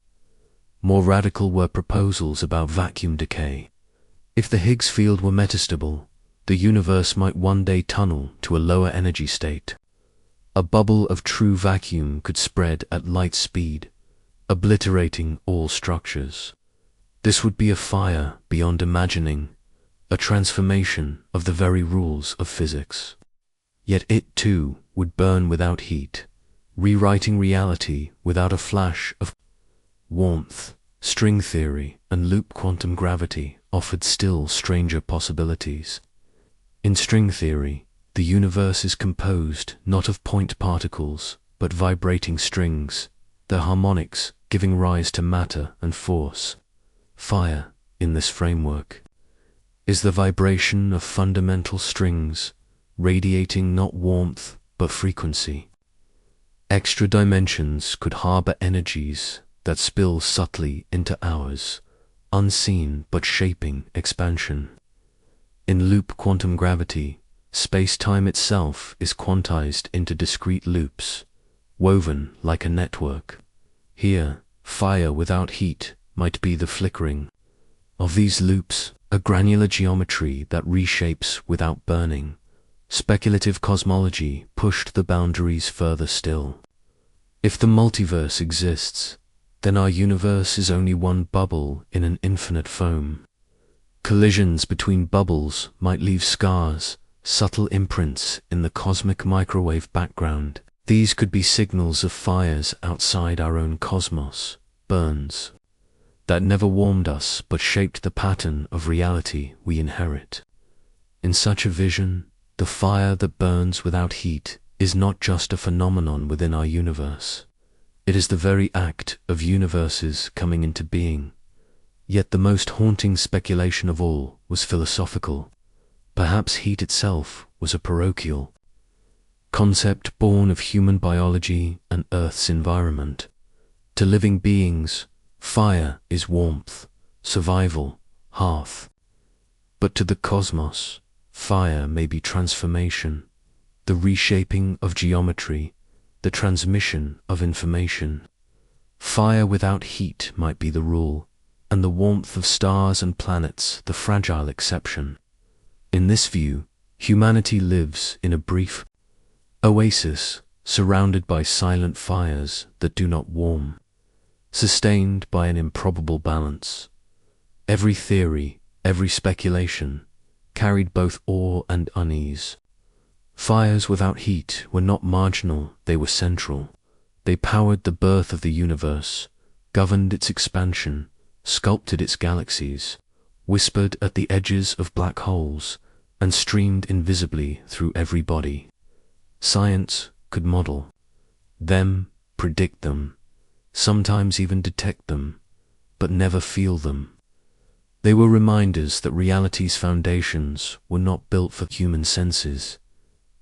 more radical were proposals about vacuum decay. If the Higgs field were metastable, the universe might one day tunnel to a lower energy state. A bubble of true vacuum could spread at light speed, obliterating all structures. This would be a fire beyond imagining, a transformation of the very rules of physics. Yet it too would burn without heat, rewriting reality without a flash of warmth. String theory and loop quantum gravity offered still stranger possibilities. In string theory, the universe is composed not of point particles, but vibrating strings, their harmonics giving rise to matter and force. Fire, in this framework, is the vibration of fundamental strings, radiating not warmth but frequency. Extra dimensions could harbor energies that spill subtly into ours, unseen but shaping expansion. In loop quantum gravity, space-time itself is quantized into discrete loops, woven like a network. Here, fire without heat might be the flickering of these loops, a granular geometry that reshapes without burning. Speculative cosmology pushed the boundaries further still. If the multiverse exists, then our universe is only one bubble in an infinite foam. Collisions between bubbles might leave scars, subtle imprints in the cosmic microwave background. These could be signals of fires outside our own cosmos, burns that never warmed us but shaped the pattern of reality we inherit. In such a vision, the fire that burns without heat is not just a phenomenon within our universe. It is the very act of universes coming into being. Yet the most haunting speculation of all was philosophical. Perhaps heat itself was a parochial concept born of human biology and Earth's environment. To living beings, fire is warmth, survival, hearth. But to the cosmos, fire may be transformation, the reshaping of geometry, the transmission of information. Fire without heat might be the rule, and the warmth of stars and planets the fragile exception. In this view, humanity lives in a brief oasis surrounded by silent fires that do not warm, sustained by an improbable balance. Every theory, every speculation, carried both awe and unease. Fires without heat were not marginal, they were central. They powered the birth of the universe, governed its expansion, sculpted its galaxies, whispered at the edges of black holes, and streamed invisibly through every body. Science could model them, predict them, sometimes even detect them, but never feel them. They were reminders that reality's foundations were not built for human senses,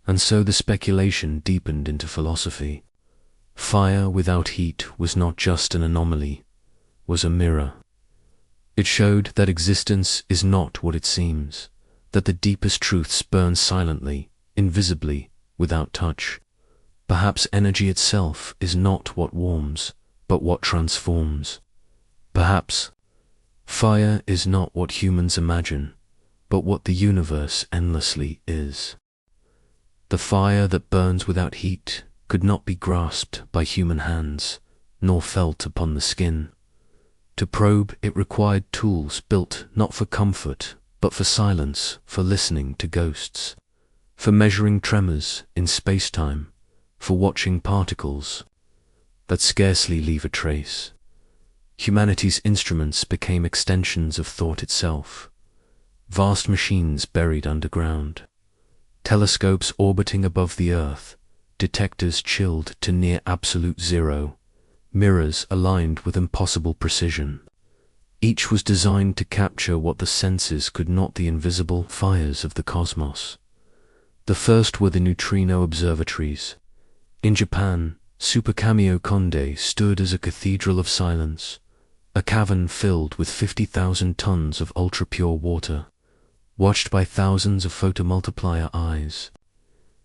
and so the speculation deepened into philosophy. Fire without heat was not just an anomaly, was a mirror. It showed that existence is not what it seems, that the deepest truths burn silently, invisibly, without touch. Perhaps energy itself is not what warms, but what transforms. Perhaps fire is not what humans imagine, but what the universe endlessly is. The fire that burns without heat could not be grasped by human hands, nor felt upon the skin. To probe it required tools built not for comfort, but for silence, for listening to ghosts, for measuring tremors in space-time, for watching particles that scarcely leave a trace. Humanity's instruments became extensions of thought itself, vast machines buried underground, telescopes orbiting above the Earth, detectors chilled to near absolute zero, mirrors aligned with impossible precision. Each was designed to capture what the senses could not, the invisible fires of the cosmos. The first were the neutrino observatories. In Japan, Super Kamiokande stood as a cathedral of silence, a cavern filled with 50,000 tons of ultra-pure water, watched by thousands of photomultiplier eyes.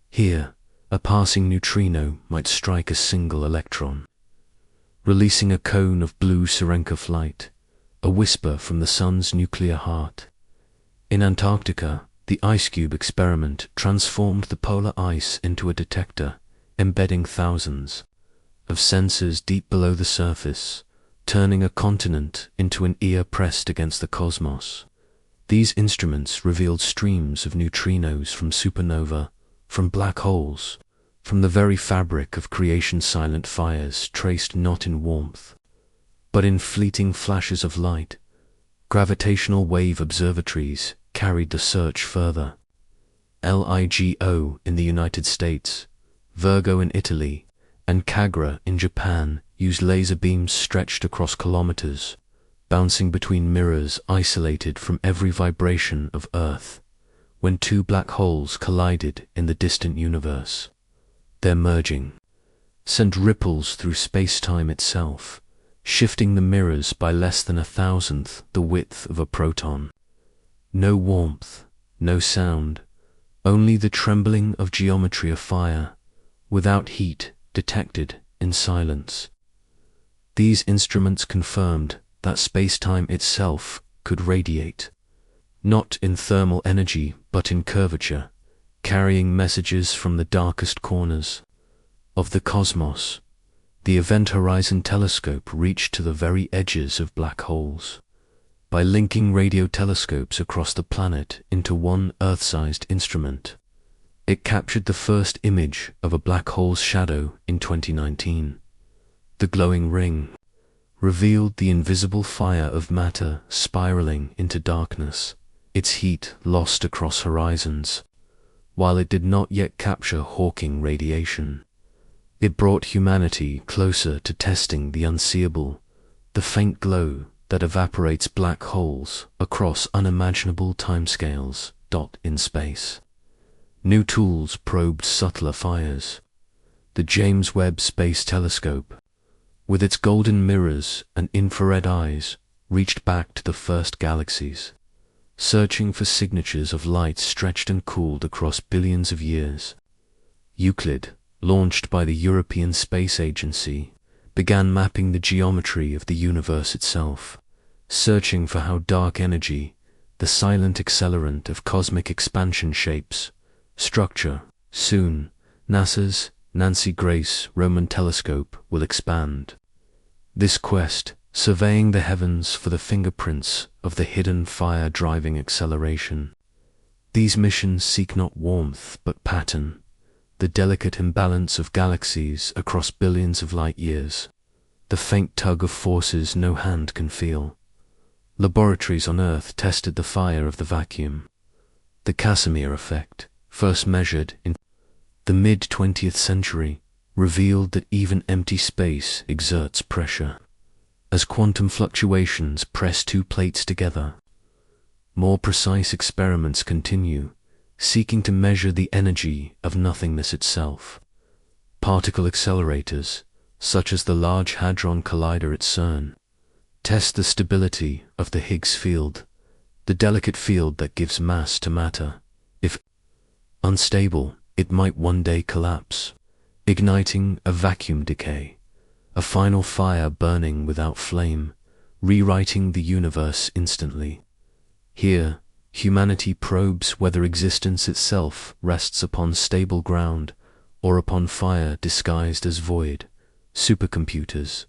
Here, a passing neutrino might strike a single electron, releasing a cone of blue Serenka light, a whisper from the sun's nuclear heart. In Antarctica, the ice cube experiment transformed the polar ice into a detector, embedding thousands of sensors deep below the surface, turning a continent into an ear pressed against the cosmos. These instruments revealed streams of neutrinos from supernova, from black holes, from the very fabric of creation's silent fires, traced not in warmth, but in fleeting flashes of light. Gravitational wave observatories carried the search further. LIGO in the United States, Virgo in Italy, and Kagra in Japan used laser beams stretched across kilometers, bouncing between mirrors isolated from every vibration of Earth. When two black holes collided in the distant universe, their merging sent ripples through space-time itself, shifting the mirrors by less than 1,000th the width of a proton. No warmth, no sound, only the trembling of geometry of fire, without heat detected in silence. These instruments confirmed that space-time itself could radiate, not in thermal energy but in curvature, carrying messages from the darkest corners of the cosmos. The Event Horizon Telescope reached to the very edges of black holes. By linking radio telescopes across the planet into one Earth-sized instrument, it captured the first image of a black hole's shadow in 2019. The glowing ring revealed the invisible fire of matter spiraling into darkness, its heat lost across horizons. While it did not yet capture Hawking radiation, it brought humanity closer to testing the unseeable, the faint glow that evaporates black holes across unimaginable timescales. In space, new tools probed subtler fires. The James Webb Space Telescope, with its golden mirrors and infrared eyes, reached back to the first galaxies, searching for signatures of light stretched and cooled across billions of years. Euclid, launched by the European Space Agency, began mapping the geometry of the universe itself, searching for how dark energy, the silent accelerant of cosmic expansion, shapes structure. Soon, NASA's Nancy Grace Roman Telescope will expand this quest, surveying the heavens for the fingerprints of the hidden fire-driving acceleration. These missions seek not warmth but pattern, the delicate imbalance of galaxies across billions of light-years, the faint tug of forces no hand can feel. Laboratories on Earth tested the fire of the vacuum. The Casimir effect, first measured in the mid-20th century, revealed that even empty space exerts pressure. As quantum fluctuations press two plates together, more precise experiments continue, seeking to measure the energy of nothingness itself. Particle accelerators, such as the Large Hadron Collider at CERN, test the stability of the Higgs field, the delicate field that gives mass to matter. If unstable, it might one day collapse, igniting a vacuum decay, a final fire burning without flame, rewriting the universe instantly. Here, humanity probes whether existence itself rests upon stable ground or upon fire disguised as void. Supercomputers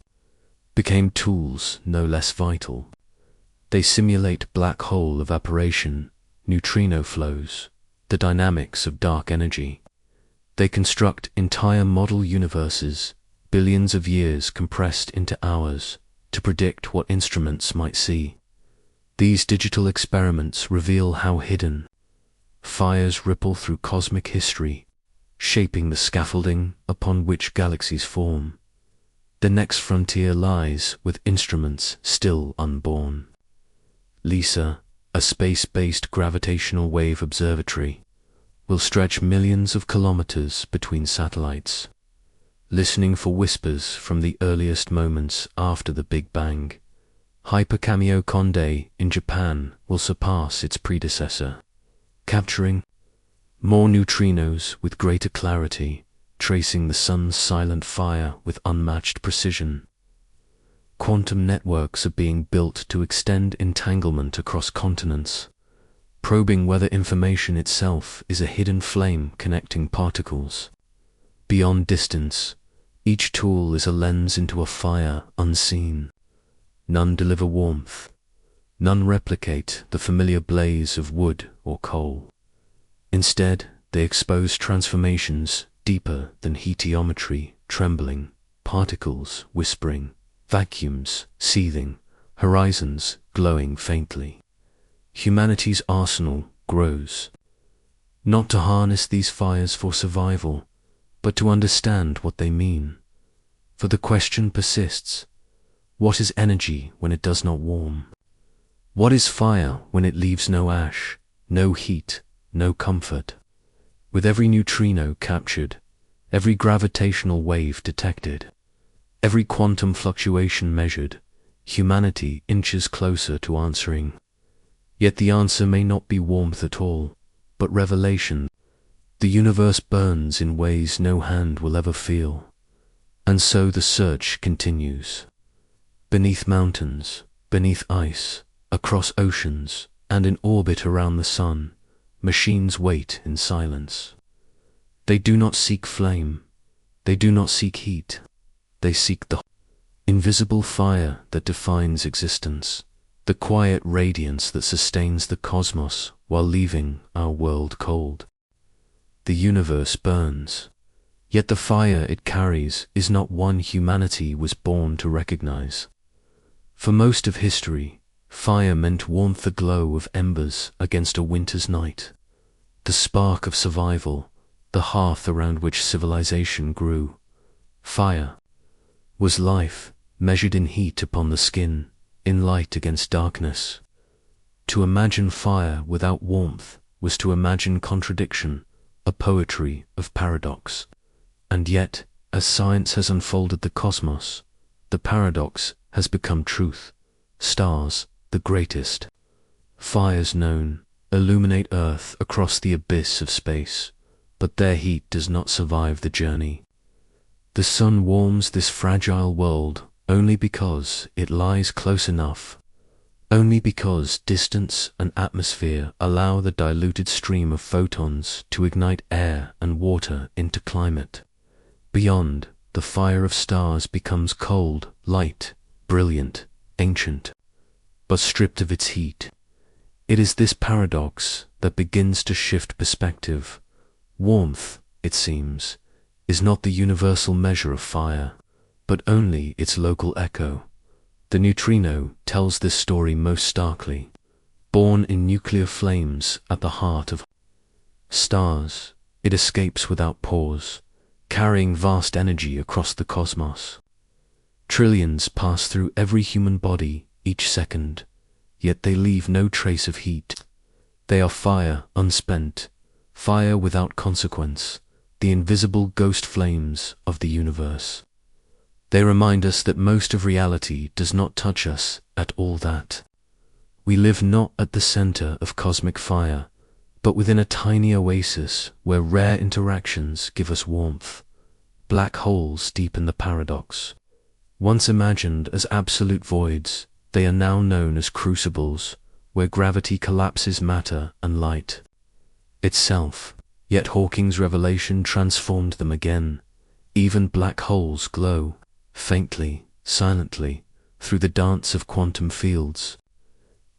became tools no less vital. They simulate black hole evaporation, neutrino flows, the dynamics of dark energy. They construct entire model universes, billions of years compressed into hours, to predict what instruments might see. These digital experiments reveal how hidden fires ripple through cosmic history, shaping the scaffolding upon which galaxies form. The next frontier lies with instruments still unborn. LISA, a space-based gravitational wave observatory, will stretch millions of kilometers between satellites, listening for whispers from the earliest moments after the Big Bang. Hypercameo Condé in Japan will surpass its predecessor, capturing more neutrinos with greater clarity, tracing the sun's silent fire with unmatched precision. Quantum networks are being built to extend entanglement across continents, probing whether information itself is a hidden flame connecting particles. Beyond distance, each tool is a lens into a fire unseen. None deliver warmth, none replicate the familiar blaze of wood or coal. Instead, they expose transformations deeper than heatiometry, trembling, particles whispering, vacuums seething, horizons glowing faintly. Humanity's arsenal grows, not to harness these fires for survival, but to understand what they mean. For the question persists: what is energy when it does not warm? What is fire when it leaves no ash, no heat, no comfort? With every neutrino captured, every gravitational wave detected, every quantum fluctuation measured, humanity inches closer to answering. Yet the answer may not be warmth at all, but revelation. The universe burns in ways no hand will ever feel. And so the search continues. Beneath mountains, beneath ice, across oceans, and in orbit around the sun, machines wait in silence. They do not seek flame. They do not seek heat. They seek the invisible fire that defines existence, the quiet radiance that sustains the cosmos while leaving our world cold. The universe burns, yet the fire it carries is not one humanity was born to recognize. For most of history, fire meant warmth, the glow of embers against a winter's night, the spark of survival, the hearth around which civilization grew. Fire was life, measured in heat upon the skin, in light against darkness. To imagine fire without warmth was to imagine contradiction, a poetry of paradox. And yet, as science has unfolded the cosmos, the paradox has become truth. Stars, the greatest fires known, illuminate Earth across the abyss of space, but their heat does not survive the journey. The sun warms this fragile world only because it lies close enough, only because distance and atmosphere allow the diluted stream of photons to ignite air and water into climate. Beyond, the fire of stars becomes cold, light, brilliant, ancient, but stripped of its heat. It is this paradox that begins to shift perspective. Warmth, it seems, is not the universal measure of fire, but only its local echo. The neutrino tells this story most starkly. Born in nuclear flames at the heart of stars, it escapes without pause, carrying vast energy across the cosmos. Trillions pass through every human body each second, yet they leave no trace of heat. They are fire unspent, fire without consequence, the invisible ghost flames of the universe. They remind us that most of reality does not touch us at all, that we live not at the center of cosmic fire, but within a tiny oasis where rare interactions give us warmth. Black holes deepen the paradox. Once imagined as absolute voids, they are now known as crucibles, where gravity collapses matter and light itself. Yet Hawking's revelation transformed them again. Even black holes glow, faintly, silently, through the dance of quantum fields.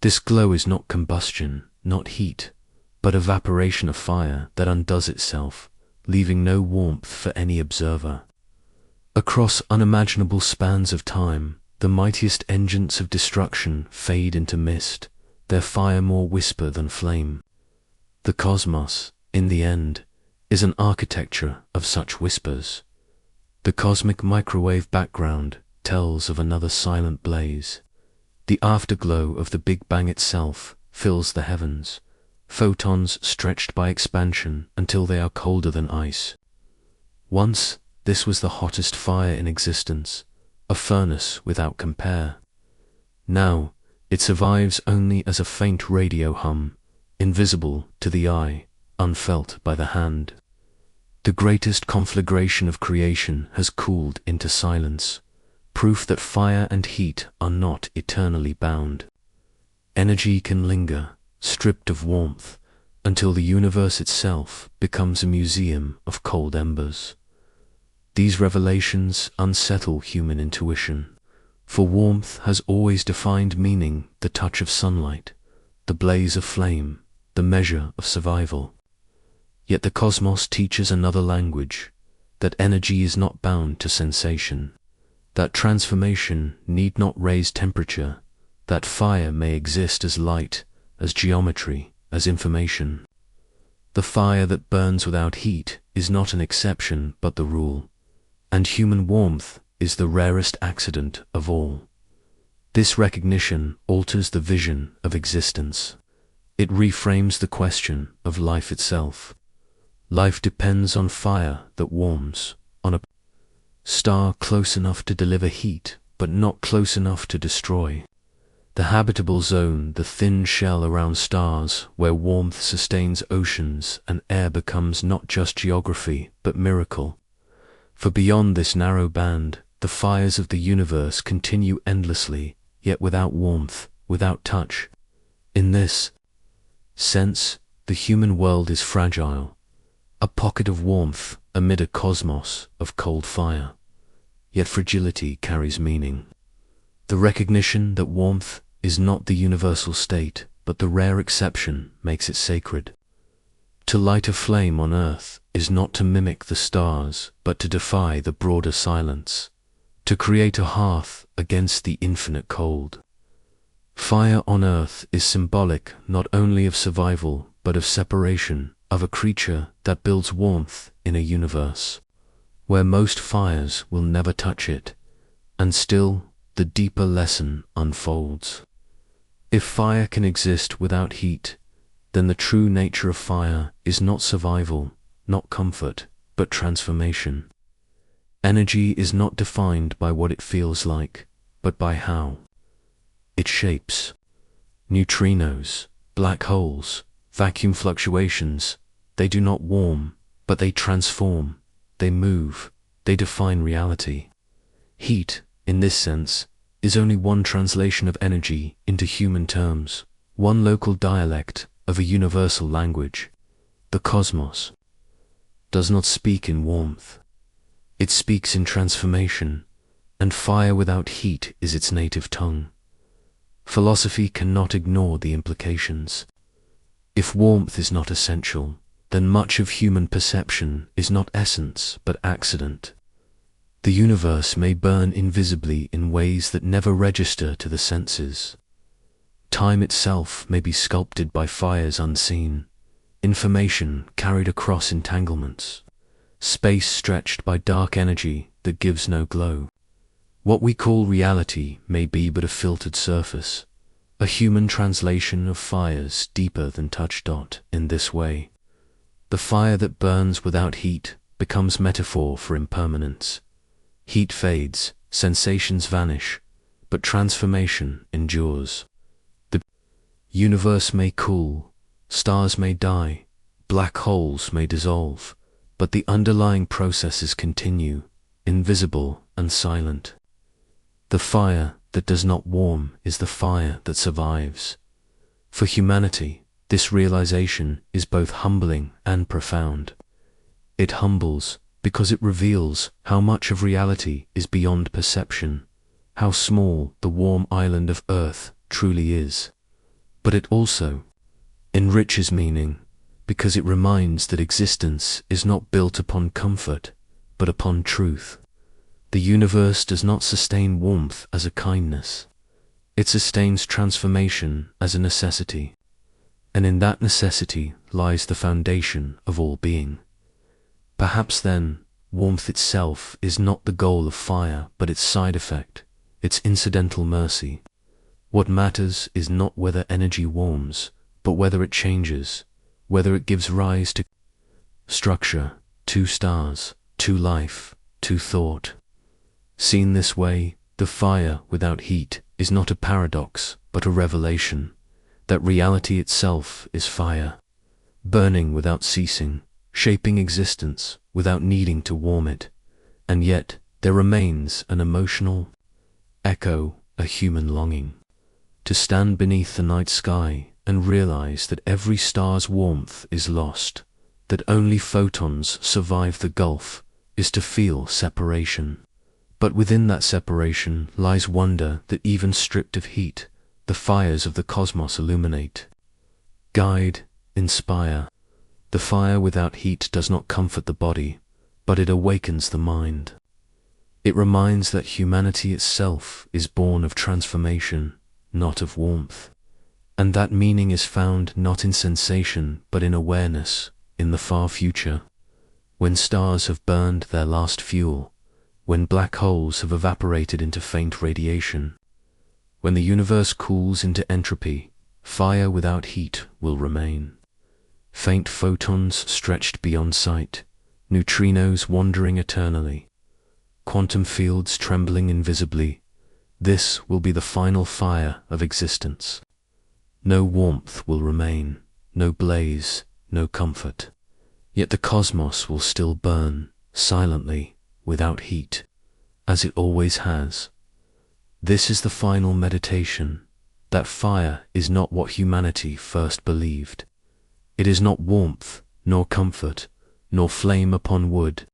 This glow is not combustion, not heat, but evaporation of fire that undoes itself, leaving no warmth for any observer. Across unimaginable spans of time, the mightiest engines of destruction fade into mist, their fire more whisper than flame. The cosmos, in the end, is an architecture of such whispers. The cosmic microwave background tells of another silent blaze. The afterglow of the Big Bang itself fills the heavens, photons stretched by expansion until they are colder than ice. Once, this was the hottest fire in existence, a furnace without compare. Now, it survives only as a faint radio hum, invisible to the eye, unfelt by the hand. The greatest conflagration of creation has cooled into silence, proof that fire and heat are not eternally bound. Energy can linger, stripped of warmth, until the universe itself becomes a museum of cold embers. These revelations unsettle human intuition, for warmth has always defined meaning: the touch of sunlight, the blaze of flame, the measure of survival. Yet the cosmos teaches another language, that energy is not bound to sensation, that transformation need not raise temperature, that fire may exist as light, as geometry, as information. The fire that burns without heat is not an exception but the rule, and human warmth is the rarest accident of all. This recognition alters the vision of existence. It reframes the question of life itself. Life depends on fire that warms, on a star close enough to deliver heat, but not close enough to destroy. The habitable zone, the thin shell around stars, where warmth sustains oceans and air becomes not just geography, but miracle. For beyond this narrow band, the fires of the universe continue endlessly, yet without warmth, without touch. In this sense, the human world is fragile, a pocket of warmth amid a cosmos of cold fire. Yet fragility carries meaning. The recognition that warmth is not the universal state, but the rare exception makes it sacred. To light a flame on earth is not to mimic the stars, but to defy the broader silence, to create a hearth against the infinite cold. Fire on earth is symbolic not only of survival, but of separation, of a creature that builds warmth in a universe where most fires will never touch it, and still the deeper lesson unfolds. If fire can exist without heat, then the true nature of fire is not survival, not comfort, but transformation. Energy is not defined by what it feels like, but by how it shapes. Neutrinos, black holes, vacuum fluctuations, they do not warm, but they transform, they move, they define reality. Heat, in this sense, is only one translation of energy into human terms, one local dialect of a universal language. The cosmos does not speak in warmth. It speaks in transformation, and fire without heat is its native tongue. Philosophy cannot ignore the implications. If warmth is not essential, then much of human perception is not essence but accident. The universe may burn invisibly in ways that never register to the senses. Time itself may be sculpted by fires unseen, information carried across entanglements, space stretched by dark energy that gives no glow. What we call reality may be but a filtered surface, a human translation of fires deeper than touch. In this way, the fire that burns without heat becomes metaphor for impermanence. Heat fades, sensations vanish, but transformation endures. The universe may cool, stars may die, black holes may dissolve, but the underlying processes continue, invisible and silent. The fire that does not warm is the fire that survives. For humanity, this realization is both humbling and profound. It humbles because it reveals how much of reality is beyond perception, how small the warm island of Earth truly is. But it also enriches meaning, because it reminds that existence is not built upon comfort, but upon truth. The universe does not sustain warmth as a kindness. It sustains transformation as a necessity. And in that necessity lies the foundation of all being. Perhaps then, warmth itself is not the goal of fire, but its side effect, its incidental mercy. What matters is not whether energy warms, but whether it changes, whether it gives rise to structure, to stars, to life, to thought. Seen this way, the fire without heat is not a paradox, but a revelation, that reality itself is fire, burning without ceasing, shaping existence without needing to warm it. And yet there remains an emotional echo, a human longing, to stand beneath the night sky and realize that every star's warmth is lost, that only photons survive the gulf, is to feel separation. But within that separation lies wonder that even stripped of heat, the fires of the cosmos illuminate, guide, inspire. The fire without heat does not comfort the body, but it awakens the mind. It reminds that humanity itself is born of transformation, not of warmth, and that meaning is found not in sensation but in awareness, in the far future, when stars have burned their last fuel, when black holes have evaporated into faint radiation. When the universe cools into entropy, fire without heat will remain. Faint photons stretched beyond sight, neutrinos wandering eternally, quantum fields trembling invisibly, this will be the final fire of existence. No warmth will remain, no blaze, no comfort. Yet the cosmos will still burn, silently, without heat, as it always has. This is the final meditation, that fire is not what humanity first believed. It is not warmth, nor comfort, nor flame upon wood.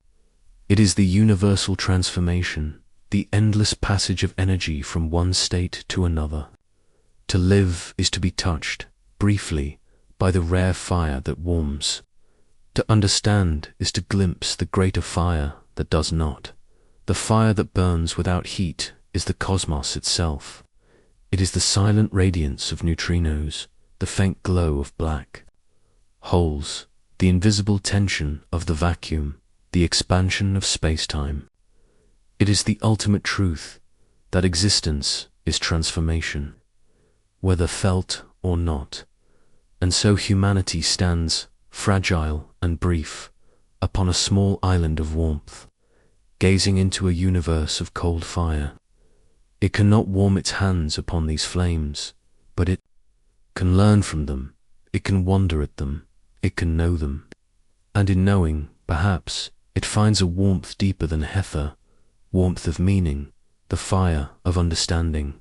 It is the universal transformation, the endless passage of energy from one state to another. To live is to be touched, briefly, by the rare fire that warms. To understand is to glimpse the greater fire that does not. The fire that burns without heat is the cosmos itself. It is the silent radiance of neutrinos, the faint glow of black holes, the invisible tension of the vacuum, the expansion of space-time. It is the ultimate truth that existence is transformation, whether felt or not. And so humanity stands, fragile and brief, upon a small island of warmth, gazing into a universe of cold fire. It cannot warm its hands upon these flames, but it can learn from them, it can wonder at them, it can know them. And in knowing, perhaps, it finds a warmth deeper than Hether, warmth of meaning, the fire of understanding.